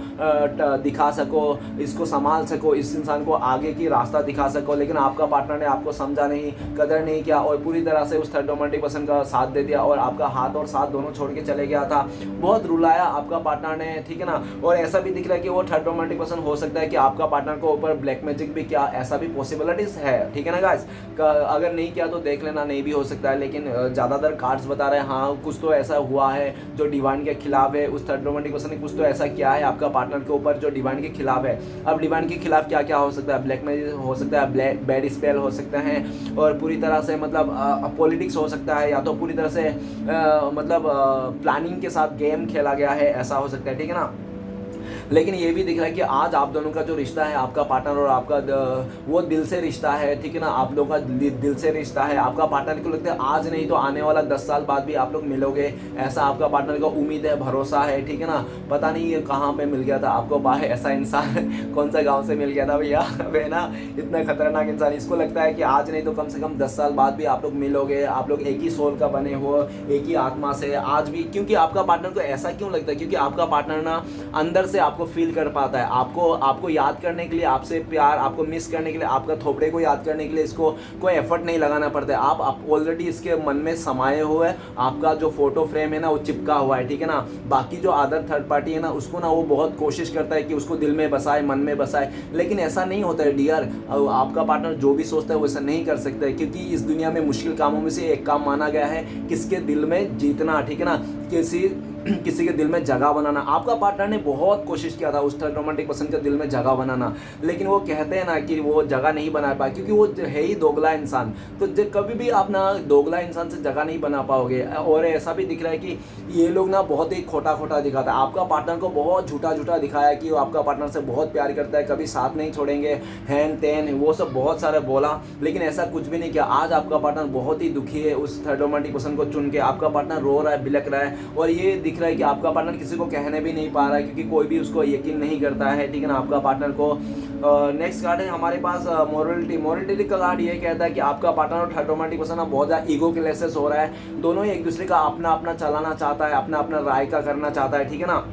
A: दिखा सको, इसको संभाल सको, इस इंसान को आगे की रास्ता दिखा सको, लेकिन आपका पार्टनर ने आपको समझा नहीं, कदर नहीं किया और पूरी तरह से उस थर्ड रोमांटिक पर्सन का साथ दे दिया और आपका हाथ और साथ दोनों छोड़ के चले गया था। बहुत रुलाया आपका पार्टनर ने, ठीक है ना। और ऐसा भी दिख रहा है कि वो थर्ड रोमांटिक पर्सन हो सकता है कि आपका पार्टनर को ऊपर ब्लैक मैजिक भी किया, ऐसा भी पॉसिबिलिटीज है, ठीक है ना गाइस। अगर नहीं किया तो देख लेना, नहीं भी हो सकता है, लेकिन ज़्यादातर कार्ड्स बता रहे हैं हाँ कुछ तो ऐसा हुआ है जो डिवाइन के खिलाफ है। उस थर्ड रोमांटिक पर्सन ने कुछ तो ऐसा किया है आपका पार्टनर के ऊपर जो डिवाइन के खिलाफ है। अब डिवाइन के खिलाफ क्या क्या हो सकता है, ब्लैक मैजिक हो सकता है, बैड स्पेल हो सकते हैं और पूरी तरह से मतलब पॉलिटिक्स हो सकता है, या तो पूरी तरह से मतलब प्लानिंग के साथ गेम खेला गया है, ऐसा हो सकता है, ठीक है ना। लेकिन ये भी दिख रहा है कि आज आप दोनों का जो रिश्ता है, आपका पार्टनर और आपका वो दिल से रिश्ता है, ठीक है ना। आप लोगों का दिल से रिश्ता है। आपका पार्टनर को लगता है आज नहीं तो आने वाला 10 साल बाद भी आप लोग मिलोगे, ऐसा आपका पार्टनर का उम्मीद है, भरोसा है, ठीक है ना। पता नहीं ये कहाँ पे मिल गया था आपको बाहर ऐसा इंसान कौन सा गाँव से मिल गया था भैया वे ना, इतना खतरनाक इंसान। इसको लगता है कि आज नहीं तो कम से कम 10 साल बाद भी आप लोग मिलोगे, आप लोग एक ही सोल का बने हो, एक ही आत्मा से आज भी। क्योंकि आपका पार्टनर को ऐसा क्यों लगता है, क्योंकि आपका पार्टनर ना अंदर से आपको फील कर पाता है, आपको याद करने के लिए, आपसे प्यार, आपको मिस करने के लिए, आपका थोपड़े को याद करने के लिए इसको कोई एफर्ट नहीं लगाना पड़ता है। आप ऑलरेडी इसके मन में समाये हुए, आपका जो फोटो फ्रेम है ना वो चिपका हुआ है, ठीक है ना। बाकी जो अदर थर्ड पार्टी है ना उसको ना वो बहुत कोशिश करता है कि उसको दिल में बसाए, मन में बसाए, लेकिन ऐसा नहीं होता है डियर। आपका पार्टनर जो भी सोचता है वैसा नहीं कर सकता है, क्योंकि इस दुनिया में मुश्किल कामों में से एक काम माना गया है किसके दिल में जीतना, ठीक है ना, किसी के दिल में जगह बनाना। आपका पार्टनर ने बहुत कोशिश किया था उस थर्ड रोमांटिक पर्सन के दिल में जगह बनाना, लेकिन वो कहते हैं ना कि वो जगह नहीं बना पाए, क्योंकि वो है ही दोगला इंसान। तो कभी भी आप ना दोगला इंसान से जगह नहीं बना पाओगे। और ऐसा भी दिख रहा है कि ये लोग ना बहुत ही खोटा दिखाता है। आपका पार्टनर को बहुत झूठा दिखाया कि वो आपका पार्टनर से बहुत प्यार करता है, कभी साथ नहीं छोड़ेंगे, हैन तैन वो सब बहुत सारे बोला, लेकिन ऐसा कुछ भी नहीं किया। आज आपका पार्टनर बहुत ही दुखी है उस थर्ड रोमांटिक पर्सन को चुन के। आपका पार्टनर रो रहा है, बिलक रहा है, और ये दिख रहा है कि आपका पार्टनर किसी को कहने भी नहीं पा रहा है, क्योंकि कोई भी उसको यकीन नहीं करता है, ठीक है ना, आपका पार्टनर को। नेक्स्ट कार्ड है हमारे पास मोरलिटी का कार्ड ये कहता है कि आपका पार्टनर और थर्ड रोमांटिक पर्सन बहुत ज़्यादा ईगो क्लैशेस हो रहा है। दोनों ही एक दूसरे का अपना चलाना चाहता है, अपना राय का करना चाहता है, ठीक है ना,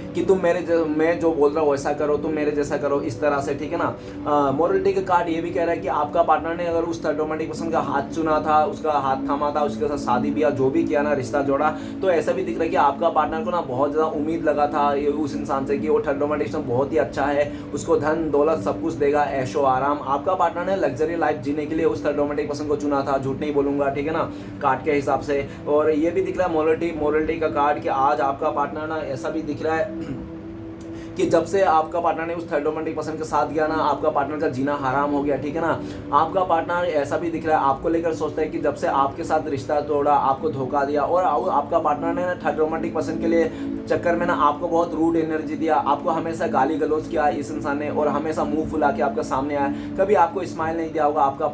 A: कि तुम मैं जो बोल रहा हूँ वैसा करो, तुम मेरे जैसा करो, इस तरह से, ठीक है ना। मोरलिटी का कार्ड ये भी कह रहा है कि आपका पार्टनर ने अगर उस थर्ड रोमांटिक पर्सन का हाथ चुना था, उसका हाथ थामा था, उसके साथ शादी ब्याह जो भी किया ना, रिश्ता जोड़ा, तो ऐसा भी दिख रहा है कि आपका पार्टनर को ना बहुत ज़्यादा उम्मीद लगा था उस इंसान से कि वो थर्ड रोमांटिक पर्सन बहुत ही अच्छा है, उसको धन दौलत सब कुछ देगा, ऐशो आराम। आपका पार्टनर ने लग्जरी लाइफ जीने के लिए उस थर्ड रोमांटिक पर्सन को चुना था, झूठ नहीं बोलूँगा, ठीक है ना, कार्ड के हिसाब से। और ये भी दिख रहा है मोरलिटी का कार्ड कि आज आपका पार्टनर ना ऐसा भी दिख रहा है कि जब से आपका पार्टनर ने उस थर्ड रोमांटिक पर्सन के साथ गया ना, आपका पार्टनर का जीना हराम हो गया, ठीक है ना। आपका पार्टनर ऐसा भी दिख रहा है आपको लेकर सोचता है कि जब से आपके साथ रिश्ता तोड़ा, आपको धोखा दिया, और आपका पार्टनर ने ना थर्ड रोमांटिक पर्सन के लिए चक्कर में ना आपको बहुत रूड एनर्जी दिया, आपको हमेशा गाली गलौज किया इस इंसान ने, और हमेशा मुंह फुला के आपके सामने आया, कभी आपको स्माइल नहीं दिया होगा आपका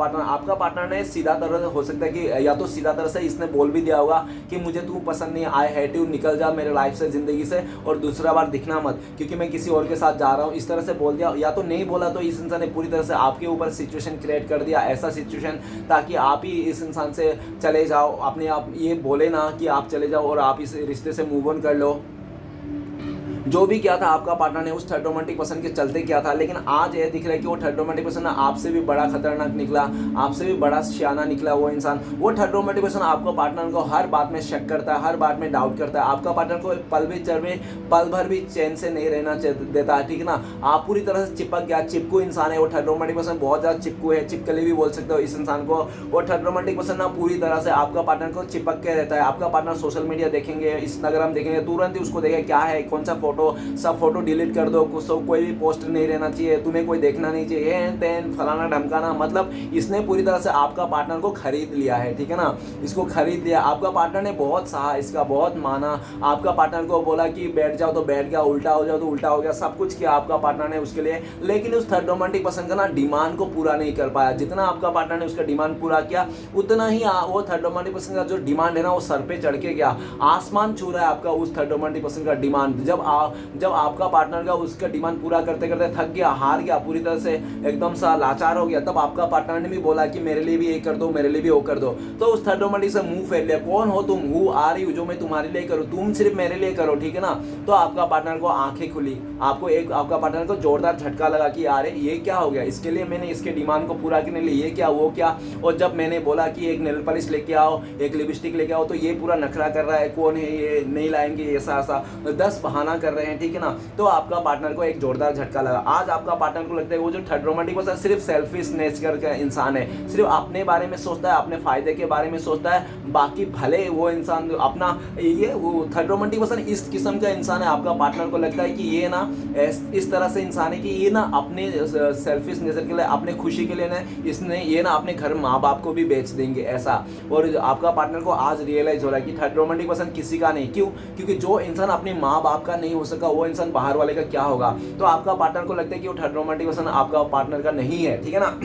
A: पार्टनर ने। सीधा तरह हो सकता है कि या तो सीधा तरह से इसने बोल भी दिया होगा कि मुझे तू पसंद नहीं, आई हेट यू, निकल जा मेरे लाइफ से, जिंदगी से, और दूसरा बार दिखना मत, क्योंकि मैं किसी और के साथ जा रहा हूँ, इस तरह से बोल दिया। या तो नहीं बोला तो इस इंसान ने पूरी तरह से आपके ऊपर सिचुएशन क्रिएट कर दिया, ऐसा सिचुएशन ताकि आप ही इस इंसान से चले जाओ, अपने आप ये बोले ना कि आप चले जाओ और आप इस रिश्ते से मूव ऑन कर लो। जो भी किया था आपका पार्टनर ने उस थर्ड रोमांटिक पर्सन के चलते किया था, लेकिन आज ये दिख रहा है कि वो थर्ड रोमांटिक पर्सन आपसे भी बड़ा खतरनाक निकला, आपसे भी बड़ा सियाना निकला वो इंसान। वो थर्ड रोमांटिक पर्सन आपको पार्टनर को हर बात में शक करता है, हर बात में डाउट करता है, आपका पार्टनर को पल भर भी चैन से नहीं रहना देता है, ठीक है ना। आप पूरी तरह से चिपक गया, चिपकू इंसान है वो थर्ड रोमांटिक पर्सन, बहुत ज़्यादा चिपकू है, चिपकली भी बोल सकते हो इस इंसान को। वो थर्ड रोमांटिक पर्सन ना पूरी तरह से आपका पार्टनर को चिपक के रहता है। आपका पार्टनर सोशल मीडिया देखेंगे, इंस्टाग्राम देखेंगे, तुरंत ही उसको देखेगा क्या है, कौन सा सब फोटो डिलीट कर दो, कोई भी पोस्ट नहीं रहना चाहिए, तुम्हें कोई देखना नहीं चाहिए, तेन फलाना ढमकाना। मतलब इसने पूरी तरह से आपका पार्टनर को खरीद लिया है, ठीक है ना, इसको खरीद लिया। आपका पार्टनर ने बहुत सहा, इसका बहुत माना, आपका पार्टनर को बोला कि बैठ जाओ तो बैठ गया, उल्टा हो जाओ तो उल्टा हो गया, सब कुछ किया आपका पार्टनर ने उसके लिए। लेकिन उस थर्ड रोमांटिक पर्सन का ना डिमांड को पूरा नहीं कर पाया। जितना आपका पार्टनर ने उसका डिमांड पूरा किया, उतना ही वो थर्ड रोमांटिक पर्सन का जो डिमांड है ना वो सर पे चढ़ के गया, आसमान छू रहा है आपका उस थर्ड रोमांटिक पर्सन का डिमांड। जब जब आपका पार्टनर का उसका डिमांड पूरा करते करते थक गया, हार गया, पूरी तरह से एकदम सा लाचार हो गया, तब आपका पार्टनर ने भी बोला कि मेरे लिए भी ये कर दो, मेरे लिए भी वो कर दो, तो उस थर्ड रोमांटिक से मुंह फेर लिया, कौन हो तुम, हु आर यू, जो मैं तुम्हारे लिए करूँ, तुम सिर्फ मेरे लिए करो, ठीक है ना। तो आपका पार्टनर को आंखें खुली, आपका पार्टनर को जोरदार झटका लगा कि यार ये क्या हो गया, इसके लिए मैंने इसके डिमांड को पूरा करने लिए ये क्या वो क्या, और जब मैंने बोला कि एक नेल पॉलिश लेके आओ, एक लिपस्टिक लेके आओ, तो ये पूरा नखरा कर रहा है, कौन है ये, नहीं लाएंगे, ऐसा ऐसा 10 बहाना कर रहे हैं, ठीक है ना। तो आपका पार्टनर को एक जोरदार झटका लगा। आज आपका पार्टनर को लगता है वो जो थर्ड रोमांटिक पर्सन सिर्फ सेल्फिश नेचर का इंसान है, सिर्फ अपने बारे में सोचता है, अपने फायदे के बारे में सोचता है, बाकी भले वो इंसान अपना ये वो थर्ड रोमांटिक पर्सन इस किस्म का इंसान है। आपका पार्टनर को लगता है कि ये ना इस तरह से इंसान है कि ये ना अपने सेल्फिश नेचर के लिए, अपने खुशी के लिए ना इसने ये ना अपने घर माँ बाप को भी बेच देंगे ऐसा। और आपका पार्टनर को आज रियलाइज हो रहा है कि थर्ड रोमांटिक पर्सन किसी का नहीं, क्यों, क्योंकि जो इंसान अपने माँ बाप का नहीं हो सका वो इंसान बाहर वाले का क्या होगा। तो आपका पार्टनर को लगता है कि वो थर्ड रोमांटिक पर्सन आपका पार्टनर का नहीं है, ठीक है ना।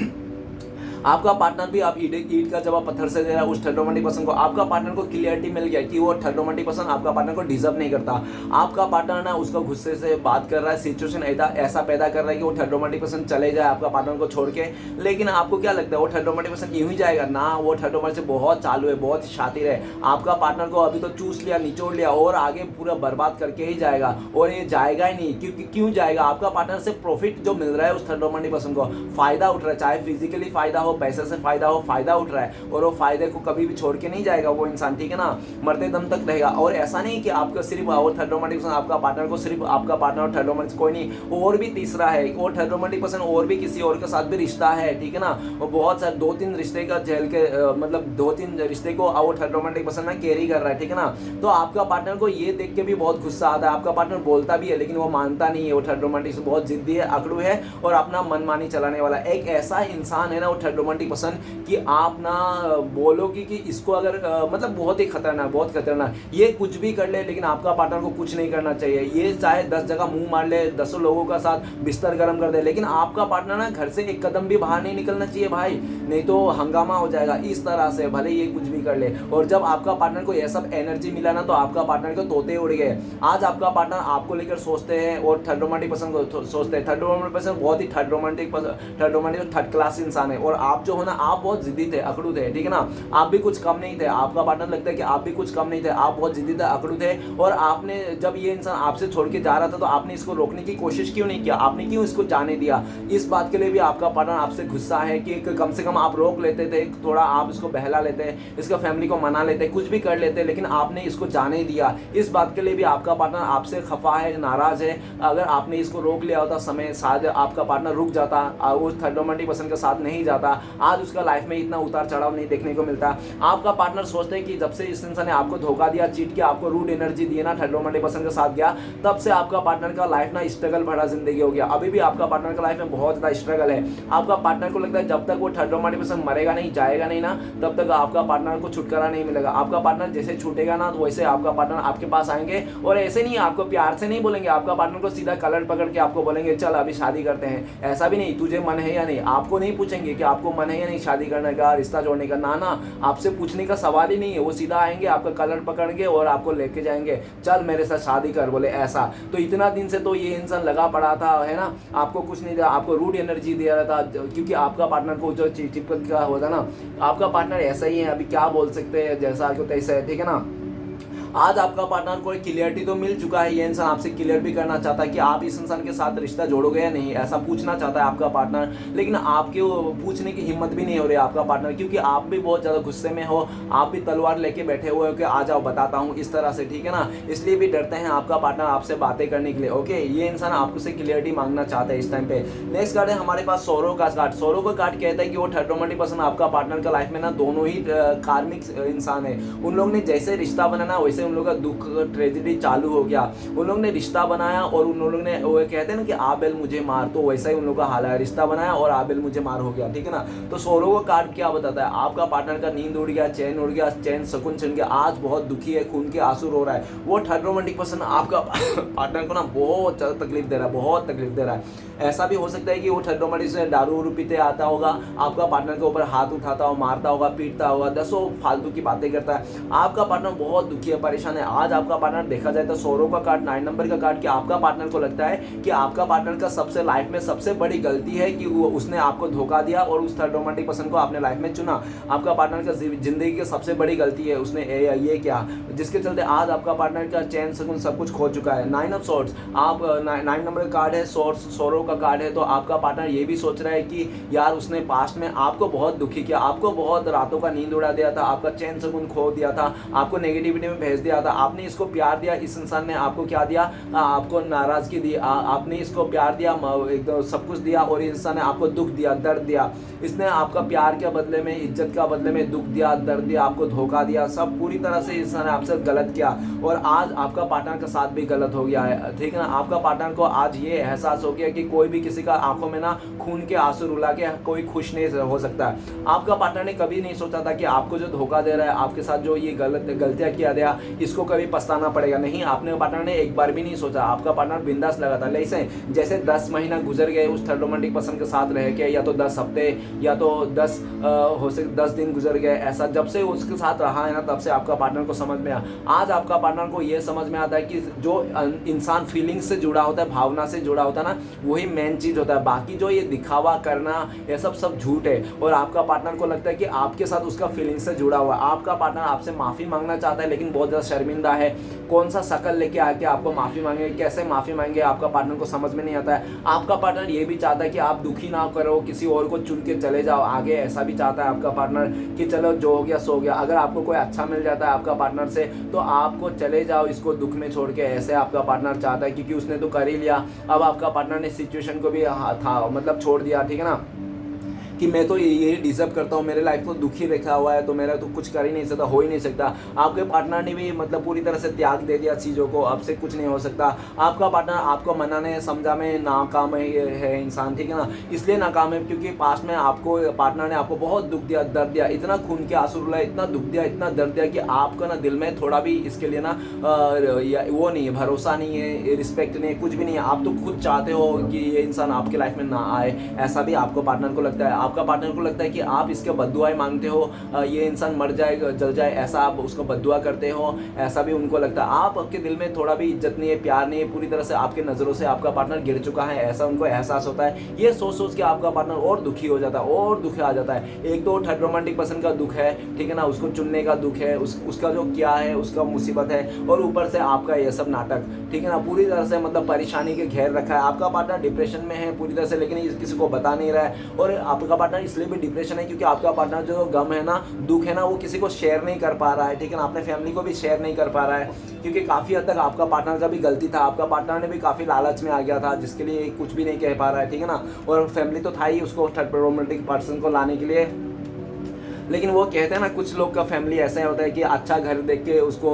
A: आपका पार्टनर भी आप ईट का जवाब पत्थर से दे रहा है उस थर्ड रोमांटिक पर्सन को। आपका पार्टनर को क्लियरिटी मिल गया कि वो थर्ड रोमांटिक पर्सन आपका पार्टनर को डिजर्व नहीं करता। आपका पार्टनर ना उसका गुस्से से बात कर रहा है, सिचुएशन ऐसा पैदा कर रहा है कि वो थर्ड रोमांटिक पर्सन चले जाए आपका पार्टनर को छोड़ के। लेकिन आपको क्या लगता है वो थर्ड रोमांटिक पर्सन यूं ही जाएगा ना, वो थर्ड रोमांटिक से बहुत चालू है, बहुत शातिर है। आपका पार्टनर को अभी तो चूस लिया, निचोड़ लिया और आगे पूरा बर्बाद करके ही जाएगा, और ये जाएगा ही नहीं। क्योंकि क्यों जाएगा, आपका पार्टनर से प्रॉफिट जो मिल रहा है उस थर्ड रोमांटिक पर्सन को, फायदा उठ रहा है, चाहे फिजिकली फायदा हो, पैसे से फायदा हो, फायदा उठ रहा है, और वो फायदे को कभी भी छोड़ के नहीं जाएगा वो इंसान, ठीक है ना, मरते दम तक रहेगा। और ऐसा नहीं कि आपका सिर्फ और थर्ड रोमांटिक पर्सन आपका पार्टनर को, सिर्फ आपका पार्टनर और थर्ड रोमांटिक कोई नहीं, और भी तीसरा है, और थर्ड रोमांटिक पर्सन और भी किसी और के साथ भी रिश्ता है, ठीक है ना। और बहुत सारे 2-3 रिश्ते का झेल के मतलब 2-3 रिश्ते को और थर्ड रोमांटिक पर्सन ना कैरी कर रहा है, ठीक है ना। तो आपका पार्टनर को ये देख के भी बहुत गुस्सा आता है। आपका पार्टनर बोलता भी है लेकिन वो मानता नहीं है, वो थर्ड रोमांटिक से बहुत जिद्दी है, अकड़ू है और अपना मनमानी चलाने वाला एक ऐसा इंसान है ना वो थर्ड रोमांटिक पर्सन, कि आप ना बोलोगे कि इसको अगर मतलब बहुत ही खतरनाक, बहुत खतरनाक, ये कुछ भी कर ले लेकिन आपका पार्टनर को कुछ नहीं करना चाहिए। ये चाहे 10 जगह मुंह मार ले, 10 लोगों का साथ बिस्तर गर्म कर दे, लेकिन आपका पार्टनर ना घर से एक कदम भी बाहर नहीं निकलना चाहिए भाई, नहीं तो हंगामा हो जाएगा। इस तरह से भले ये कुछ भी कर ले। और जब आपका पार्टनर को यह सब एनर्जी मिला ना तो आपका पार्टनर को तोते उड़ गए। आज आपका पार्टनर आपको लेकर सोचते हैं और थर्ड रोमांटिक पर्सन को सोचते हैं। थर्ड रोमांटिक पर्सन बहुत ही थर्ड रोमांटिक थर्ड क्लास इंसान है, और आप जो हो ना आप बहुत जिद्दी थे, अकड़ू थे, ठीक है ना। आप भी कुछ कम नहीं थे, आपका पार्टनर लगता है कि आप भी कुछ कम नहीं थे, आप बहुत जिद्दी थे, अकड़ू थे। और आपने जब ये इंसान आपसे छोड़ के जा रहा था तो आपने इसको रोकने की कोशिश क्यों नहीं किया, आपने क्यों इसको जाने दिया। इस बात के लिए भी आपका पार्टनर आपसे गुस्सा है कि कम से कम आप रोक लेते थे, थोड़ा आप इसको बहला लेते, इसका फैमिली को मना लेते, कुछ भी कर लेते, लेकिन आपने इसको जाने दिया। इस बात के लिए भी आपका पार्टनर आपसे खफा है, नाराज है। अगर आपने इसको रोक लिया होता समय, शायद आपका पार्टनर रुक जाता, उस थर्ड रोमांटिक पर्सन के साथ नहीं जाता, आज उसका लाइफ में इतना उतार चढ़ाव नहीं देखने को मिलता। आपका पार्टनर सोचते हैं कि जब से इस इंसान ने आपको धोखा दिया, चीट किया, आपको रूड एनर्जी दी ना, थर्ड रोमांटिक पर्सन के साथ गया, तब से आपका पार्टनर का लाइफ ना स्ट्रगल भरा जिंदगी हो गया। अभी भी आपका पार्टनर का लाइफ में बहुत ज्यादा स्ट्रगल है। आपका पार्टनर को लगता है जब तक वो थर्ड रोमांटिक पर्सन मरेगा नहीं, जाएगा नहीं ना, तब तक आपका पार्टनर को छुटकारा नहीं मिलेगा। आपका पार्टनर जैसे छूटेगा ना तो वैसे आपका पार्टनर आपके पास आएंगे, और ऐसे नहीं, आपको प्यार से नहीं बोलेंगे, आपका पार्टनर को सीधा कलर पकड़ के आपको बोलेंगे चल अभी शादी करते हैं। ऐसा भी नहीं, तुझे मन है या नहीं, आपको नहीं पूछेंगे कि आपको मन है या नहीं शादी करने का, रिश्ता जोड़ने का, ना, आपसे पूछने का सवाल ही नहीं है। वो सीधा आएंगे, आपका कलर पकड़ेंगे और आपको लेके जाएंगे, चल मेरे साथ शादी कर, बोले ऐसा। तो इतना दिन से तो ये इंसान लगा पड़ा था, है ना, आपको कुछ नहीं दिया, आपको रूड एनर्जी दे रहा था, क्योंकि आपका पार्टनर को जो चिपक का होता ना, आपका पार्टनर ऐसा ही है, अभी क्या बोल सकते हैं, जैसा को तैसा है, ठीक है ना। आज आपका पार्टनर को क्लियरिटी तो मिल चुका है, ये इंसान आपसे क्लियर भी करना चाहता है कि आप इस इंसान के साथ रिश्ता जोड़ोगे या नहीं, ऐसा पूछना चाहता है आपका पार्टनर, लेकिन आपके पूछने की हिम्मत भी नहीं हो रही आपका पार्टनर, क्योंकि आप भी बहुत ज़्यादा गुस्से में हो, आप भी तलवार लेके बैठे हुए हो कि आ जाओ बताता हूँ, इस तरह से, ठीक है ना। इसलिए भी डरते हैं आपका पार्टनर आपसे बातें करने के लिए। ओके, ये इंसान आपसे क्लियरिटी मांगना चाहता है इस टाइम पे। नेक्स्ट कार्ड है हमारे पास सोरो का कार्ड। सोरो का कार्ड कहता है कि वो थर्ड रोमांटिक पर्सन आपका पार्टनर का लाइफ में ना दोनों ही कार्मिक इंसान है। उन लोग ने जैसे रिश्ता बनाना वैसे उन लोग का दुख ट्रेजेडी चालू हो गया। उन लोग ने रिश्ता बनाया और उन लोग ने, वो कहते हैं ना कि आबेल मुझे मार, तो वैसा ही उन लोग का हाल है, रिश्ता बनाया और आबेल मुझे मार हो गया, ठीक है ना। तो सोरो का कार्ड क्या बताता है, आपका पार्टनर का नींद उड़ गया, चैन उड़ गया, चैन सुकून छिन गया, आज बहुत दुखी है, खून के आंसू रो रहा है। वो थर्ड रोमांटिक पर्सन आपका पार्टनर को ना बहुत ज़्यादा तकलीफ दे रहा है, बहुत तकलीफ दे रहा है। ऐसा भी हो सकता है कि वो थर्ड रोमांटिक से दारू उरू पीते आता होगा, आपका पार्टनर के ऊपर हाथ उठाता हो, मारता होगा, पीटता होगा, 10 फालतू की बातें करता है। आपका पार्टनर बहुत दुखी है, परेशान है। आज आपका पार्टनर देखा जाए तो 100 का कार्ड, 9 नंबर का कार्ड, कि आपका पार्टनर को लगता है कि आपका पार्टनर का सबसे लाइफ में सबसे बड़ी गलती है कि वो उसने आपको धोखा दिया और उस थर्ड रोमांटिक पर्सन को आपने लाइफ में चुना। आपका पार्टनर का जिंदगी की सबसे बड़ी गलती है उसने ये क्या, जिसके चलते आज आपका पार्टनर का चैन सुकून सब कुछ खो चुका है। 9 ऑफ सॉर्ड्स, आप 9 नंबर का कार्ड है, सॉरो का कार्ड है, तो आपका पार्टनर ये भी सोच रहा है कि यार उसने पास्ट में आपको बहुत दुखी किया, आपको बहुत रातों का नींद उड़ा दिया था, आपका चैन सुकून खो दिया था, आपको नेगेटिविटी में भेज दिया था। आपने इसको प्यार दिया, इस इंसान ने आपको क्या दिया, आपको नाराजगी दी। आपने इसको प्यार दिया, एकदम सब कुछ दिया, और इंसान ने आपको दुख दिया, दर्द दिया। इसने आपका प्यार के बदले में, इज्जत का बदले में दुख दिया, दर्द दिया, आपको धोखा दिया, सब पूरी तरह से इंसान ने आपसे गलत किया। और आज आपका पार्टनर के साथ भी गलत हो गया है, ठीक है ना। आपका पार्टनर को आज ये एहसास हो गया कि कोई भी किसी का आंखों में ना खून के आंसू रुला के कोई खुश नहीं हो सकता है। आपका पार्टनर ने कभी नहीं सोचा था कि आपको जो धोखा दे रहा है, आपके साथ जो ये गलतियां किया गया, इसको कभी पछताना पड़ेगा। नहीं, आपने पार्टनर ने एक बार भी नहीं सोचा। आपका पार्टनर बिंदास लगा था। जैसे 10 महीना गुजर गए उस थर्ड रोमांटिक पर्सन के साथ रह के, या तो 10 हफ्ते, या तो 10 दिन गुजर गए, ऐसा जब से उसके साथ रहा है ना, तब से आपका पार्टनर को समझ में आया। आज आपका पार्टनर को ये समझ में आता है कि जो इंसान फीलिंग्स से जुड़ा होता है, भावना से जुड़ा होता है ना, वही मेन चीज होता है। बाकी जो ये दिखावा करना, ये सब झूठ है। और आपका पार्टनर को लगता है कि आपके साथ उसका फीलिंग्स से जुड़ा हुआ है। आपका पार्टनर आपसे माफी मांगना चाहता है, लेकिन बहुत ज्यादा शर्मिंदा है। कौन सा शकल लेके आके आपको माफी मांगे, कैसे माफी मांगे, आपका पार्टनर को समझ में नहीं आता है। आपका पार्टनर ये भी चाहता है कि आप दुखी ना करो, किसी और को चुन के चले जाओ आगे, ऐसा भी चाहता है आपका पार्टनर कि चलो जो हो गया सो हो गया। अगर आपको कोई अच्छा मिल जाता है आपका पार्टनर से, तो आपको चले जाओ इसको दुख में छोड़ के, ऐसे आपका पार्टनर चाहता है, क्योंकि उसने तो कर ही लिया। अब आपका पार्टनर ने सिचुएशन को भी मतलब छोड़ दिया, ठीक है ना, कि मैं तो ये डिजर्व करता हूँ, मेरे लाइफ को दुखी रखा हुआ है, तो मेरा तो कुछ कर ही नहीं सकता, हो ही नहीं सकता। आपके पार्टनर ने भी मतलब पूरी तरह से त्याग दे दिया चीज़ों को, अब से कुछ नहीं हो सकता। आपका पार्टनर आपको मनाने समझा में नाकाम है इंसान, ठीक है ना, इसलिए नाकाम है क्योंकि पास्ट में आपको पार्टनर ने आपको बहुत दुख दिया, दर्द दिया, इतना खून के आंसू रुलाए, इतना दुख दिया, इतना दर्द दिया कि आपका ना दिल में थोड़ा भी इसके लिए ना वो नहीं है, भरोसा नहीं है, रिस्पेक्ट नहीं है, कुछ भी नहीं है। आप तो खुद चाहते हो कि ये इंसान आपके लाइफ में ना आए, ऐसा भी आपको पार्टनर को लगता है। आपका पार्टनर को लगता है कि आप इसके बद्दुआएं मांगते हो, ये इंसान मर जाए, जल जाए, ऐसा आप उसको बद्दुआ करते हो, ऐसा भी उनको लगता है। आपके दिल में थोड़ा भी इज्जत नहीं है, प्यार नहीं है, पूरी तरह से आपके नज़रों से आपका पार्टनर गिर चुका है, ऐसा उनको एहसास होता है। ये सोच सोच के आपका पार्टनर और दुखी हो जाता है, और दुखी आ जाता है। एक तो थर्ड रोमांटिक पर्सन का दुख है, ठीक है ना, उसको चुनने का दुख है, उसका जो क्या है उसका मुसीबत है, और ऊपर से आपका ये सब नाटक, ठीक है ना, पूरी तरह से मतलब परेशानी के घेर रखा है। आपका पार्टनर डिप्रेशन में है पूरी तरह से, लेकिन किसी को बता नहीं रहा है। और आपका पार्टनर इसलिए भी डिप्रेशन है क्योंकि आपका पार्टनर जो गम है ना, दुख है ना, वो किसी को शेयर नहीं कर पा रहा है, ठीक है ना, अपने फैमिली को भी शेयर नहीं कर पा रहा है, क्योंकि काफ़ी हद तक आपका पार्टनर का भी गलती था। आपका पार्टनर ने भी काफ़ी लालच में आ गया था, जिसके लिए कुछ भी नहीं कह पा रहा है, ठीक है ना। और फैमिली तो था ही उसको थर्ड रोमांटिक पर्सन को लाने के लिए, लेकिन वो कहते हैं ना, कुछ लोग का फैमिली ऐसा होता है कि अच्छा घर देख के, उसको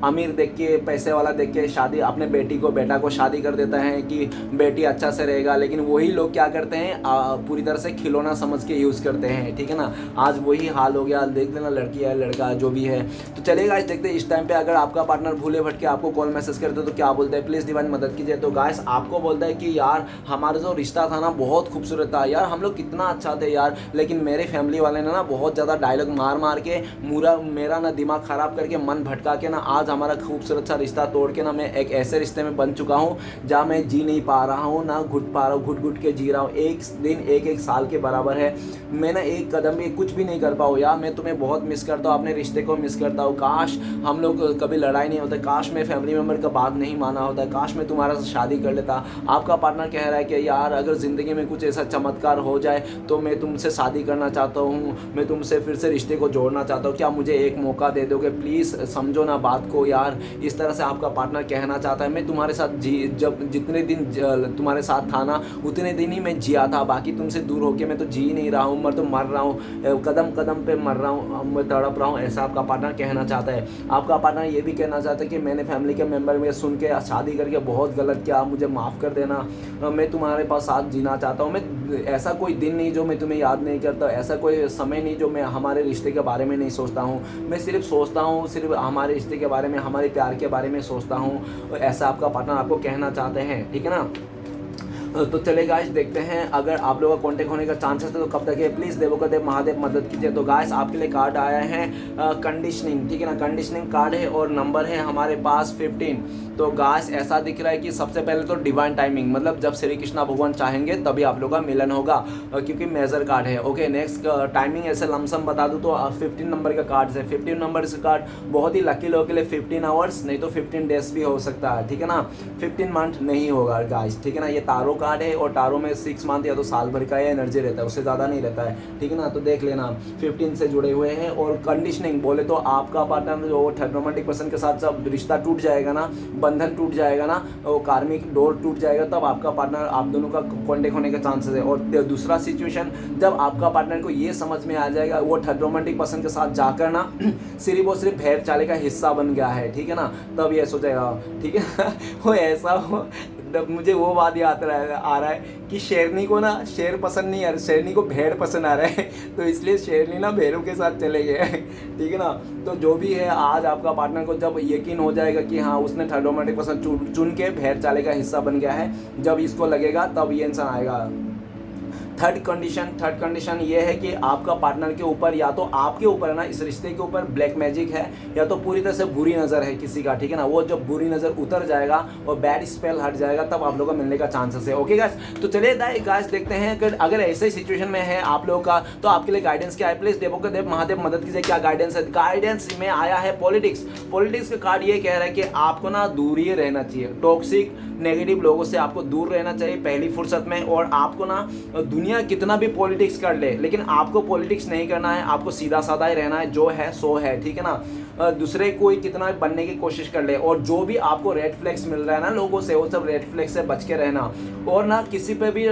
A: अमीर देख के, पैसे वाला देख के शादी, अपने बेटा को शादी कर देता है कि बेटी अच्छा से रहेगा, लेकिन वही लोग क्या करते हैं, पूरी तरह से खिलौना समझ के यूज़ करते हैं, ठीक है ना। आज वही हाल हो गया, देख लेना, लड़की है लड़का जो भी है। तो चलेगा, देखते इस टाइम पे अगर आपका पार्टनर भूले भटके आपको कॉल मैसेज करते तो क्या बोलते हैं, प्लीज़ डिवाइन मदद कीजिए। तो गाइस आपको बोलता है कि यार हमारा जो रिश्ता था ना बहुत खूबसूरत था यार, हम लोग कितना अच्छा थे यार, लेकिन मेरे फैमिली वाले ने ना बहुत डायलॉग मार के मेरा ना दिमाग ख़राब करके, मन भटका के ना, आज हमारा खूबसूरत सा रिश्ता तोड़ के ना मैं एक ऐसे रिश्ते में बन चुका हूँ जहाँ मैं जी नहीं पा रहा हूँ, ना घुट पा रहा हूँ, घुट के जी रहा हूँ। एक दिन एक साल के बराबर है, मैं ना एक कदम भी कुछ भी नहीं कर पाऊँ यार। मैं तुम्हें बहुत मिस करता हूँ, अपने रिश्ते को मिस करता हूँ। काश हम लोग कभी लड़ाई नहीं होता, काश मैं फैमिली मेम्बर का बात नहीं माना होता, काश मैं तुम्हारा शादी कर लेता। आपका पार्टनर कह रहा है कि यार अगर ज़िंदगी में कुछ ऐसा चमत्कार हो जाए तो मैं तुमसे शादी करना चाहता हूँ, मैं तुमसे फिर से रिश्ते को जोड़ना चाहता हूँ, क्या मुझे एक मौका दे दोगे प्लीज़, समझो ना बात को यार। इस तरह से आपका पार्टनर कहना चाहता है। मैं तुम्हारे साथ जितने दिन तुम्हारे साथ था ना, उतने दिन ही मैं जिया था, बाकी तुमसे दूर होके मैं तो जी नहीं रहा हूँ, मैं तो मर रहा हूँ, कदम कदम पे मर रहा हूँ, मैं तड़प रहा हूँ, ऐसा आपका पार्टनर कहना चाहता है। आपका पार्टनर ये भी कहना चाहता है कि मैंने फैमिली के मेम्बर में सुन के शादी करके बहुत गलत किया, मुझे माफ़ कर देना, मैं तुम्हारे पास साथ जीना चाहता हूँ। मैं ऐसा कोई दिन नहीं जो मैं तुम्हें याद नहीं करता, ऐसा कोई समय नहीं जो मैं हमारे रिश्ते के बारे में नहीं सोचता हूँ। मैं सिर्फ सोचता हूँ, सिर्फ हमारे रिश्ते के बारे में, हमारे प्यार के बारे में सोचता हूँ। ऐसा आपका पार्टनर आपको कहना चाहते हैं, ठीक है ना। तो चले गाइस देखते हैं, अगर आप लोगों का कांटेक्ट होने का चांसेस है तो कब तक है, प्लीज़ देवोकादेव महादेव मदद कीजिए। तो गाइस आपके लिए कार्ड आया है कंडीशनिंग, ठीक है ना, कंडीशनिंग कार्ड है और नंबर है हमारे पास 15। तो गाइस ऐसा दिख रहा है कि सबसे पहले तो डिवाइन टाइमिंग, मतलब जब श्री कृष्णा भगवान चाहेंगे तभी आप लोगों का मिलन होगा, क्योंकि मेजर कार्ड है। ओके, नेक्स्ट टाइमिंग ऐसे लमसम बता दूँ तो 15 नंबर का कार्ड है। 15 नंबर का कार्ड बहुत ही लकी लोगों के लिए 15 आवर्स नहीं तो 15 डेज भी हो सकता है, ठीक है ना, 15 मंथ नहीं होगा गाइस, ठीक है ना। ये तारो कार्ड है और तारो में 6 मंथ या तो साल भर का एनर्जी रहता है, उससे ज़्यादा नहीं रहता है, ठीक है ना। तो देख लेना 15 से जुड़े हुए हैं। और कंडीशनिंग बोले तो आपका पार्टनर जो रोमांटिक पर्सन के साथ जब रिश्ता टूट जाएगा ना, बंधन टूट जाएगा ना, वो कार्मिक डोर टूट जाएगा, तब आपका पार्टनर आप दोनों का कॉन्टेक्ट होने के चांसेस है। और दूसरा सिचुएशन, जब आपका पार्टनर को ये समझ में आ जाएगा वो थर्ड रोमांटिक पर्सन के साथ जाकर ना सिर्फ और सिर्फ भेड़ चाले का हिस्सा बन गया है, ठीक है ना, तब ये सोचेगा, ठीक है वो ऐसा हो। मुझे वो बात याद आ रहा है कि शेरनी को ना शेर पसंद नहीं आ रहा, शेरनी को भेड़ पसंद आ रहा है तो इसलिए शेरनी ना भेड़ों के साथ चले गए ठीक है ना। तो जो भी है, आज आपका पार्टनर को जब यकीन हो जाएगा कि हाँ उसने थर्ड रोमांटिक पर्सन चुन के भेड़ चाले का हिस्सा बन गया है, जब इसको लगेगा तब ये इंसान आएगा। थर्ड कंडीशन ये है कि आपका पार्टनर के ऊपर या तो आपके ऊपर है ना, इस रिश्ते के ऊपर ब्लैक मैजिक है या तो पूरी तरह से बुरी नज़र है किसी का, ठीक है ना। वो जब बुरी नज़र उतर जाएगा और बैड स्पेल हट जाएगा तब आप लोगों को मिलने का चांसेस है। ओके गाइस, तो चलिए गाइस देखते हैं कि अगर ऐसे सिचुएशन में है आप लोगों का तो आपके लिए गाइडेंस क्या है। प्लीज़ देव महादेव मदद कीजिए, क्या गाइडेंस है। गाइडेंस में आया है पॉलिटिक्स का कार्ड। ये कह रहा है कि आपको ना दूर ही रहना चाहिए, टॉक्सिक नेगेटिव लोगों से आपको दूर रहना चाहिए पहली फुर्सत में। और आपको ना दुनिया कितना भी पॉलिटिक्स कर ले, लेकिन आपको पॉलिटिक्स नहीं करना है, आपको सीधा साधा ही रहना है, जो है सो है, ठीक है ना। दूसरे कोई कितना भी बनने की कोशिश कर ले, और जो भी आपको रेड फ्लैग्स मिल रहा है ना लोगों से, वो सब रेड फ्लैग से बच के रहना। और ना किसी पे भी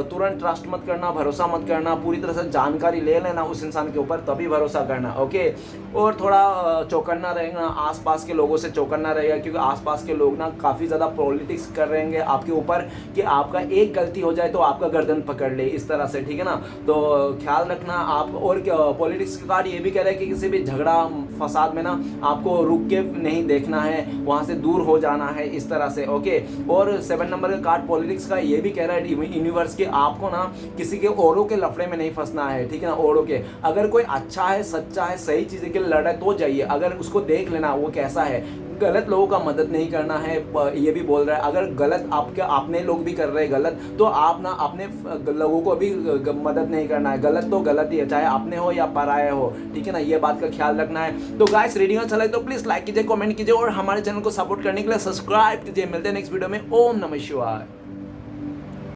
A: तुरंत ट्रस्ट मत करना, भरोसा मत करना, पूरी तरह से जानकारी ले लेना उस इंसान के ऊपर तभी भरोसा करना। ओके, और थोड़ा चौकन्ना रहेगा, आसपास के लोगों से चौकन्ना रहेगा, क्योंकि आसपास के लोग ना काफ़ी ज़्यादा पॉलिटिक्स कर रहेंगे आपके ऊपर कि आपका एक गलती हो जाए तो आपका गर्दन पकड़ ले, इस तरह से, ठीक है ना। तो ख्याल रखना आप। और पॉलिटिक्स का कार्ड ये भी कह रहा है कि किसी भी झगड़ा फसाद में ना आपको रुक के नहीं देखना है, वहाँ से दूर हो जाना है, इस तरह से। ओके, और 7 नंबर का कार्ड पॉलिटिक्स का ये भी कह रहा है यूनिवर्स के, आपको ना किसी के औरों के लफड़े में नहीं फंसना है, ठीक है ना। औरों के, अगर कोई अच्छा है, सच्चा है, सही चीज़ें के लिए लड़ रहा है तो जाइए, अगर उसको देख लेना वो कैसा है। गलत लोगों का मदद नहीं करना है, ये भी बोल रहा है। अगर गलत आपके अपने लोग भी कर रहे हैं गलत, तो आप ना अपने लोगों को भी मदद नहीं करना है। गलत तो गलत ही है, चाहे अपने हो या पराये हो, ठीक है ना, ये बात का ख्याल रखना है। तो गाइस रीडिंग अच्छा लगे तो प्लीज़ लाइक कीजिए, कमेंट कीजिए और हमारे चैनल को सपोर्ट करने के लिए सब्सक्राइब कीजिए। मिलते हैं नेक्स्ट वीडियो में। ओम नमः शिवाय।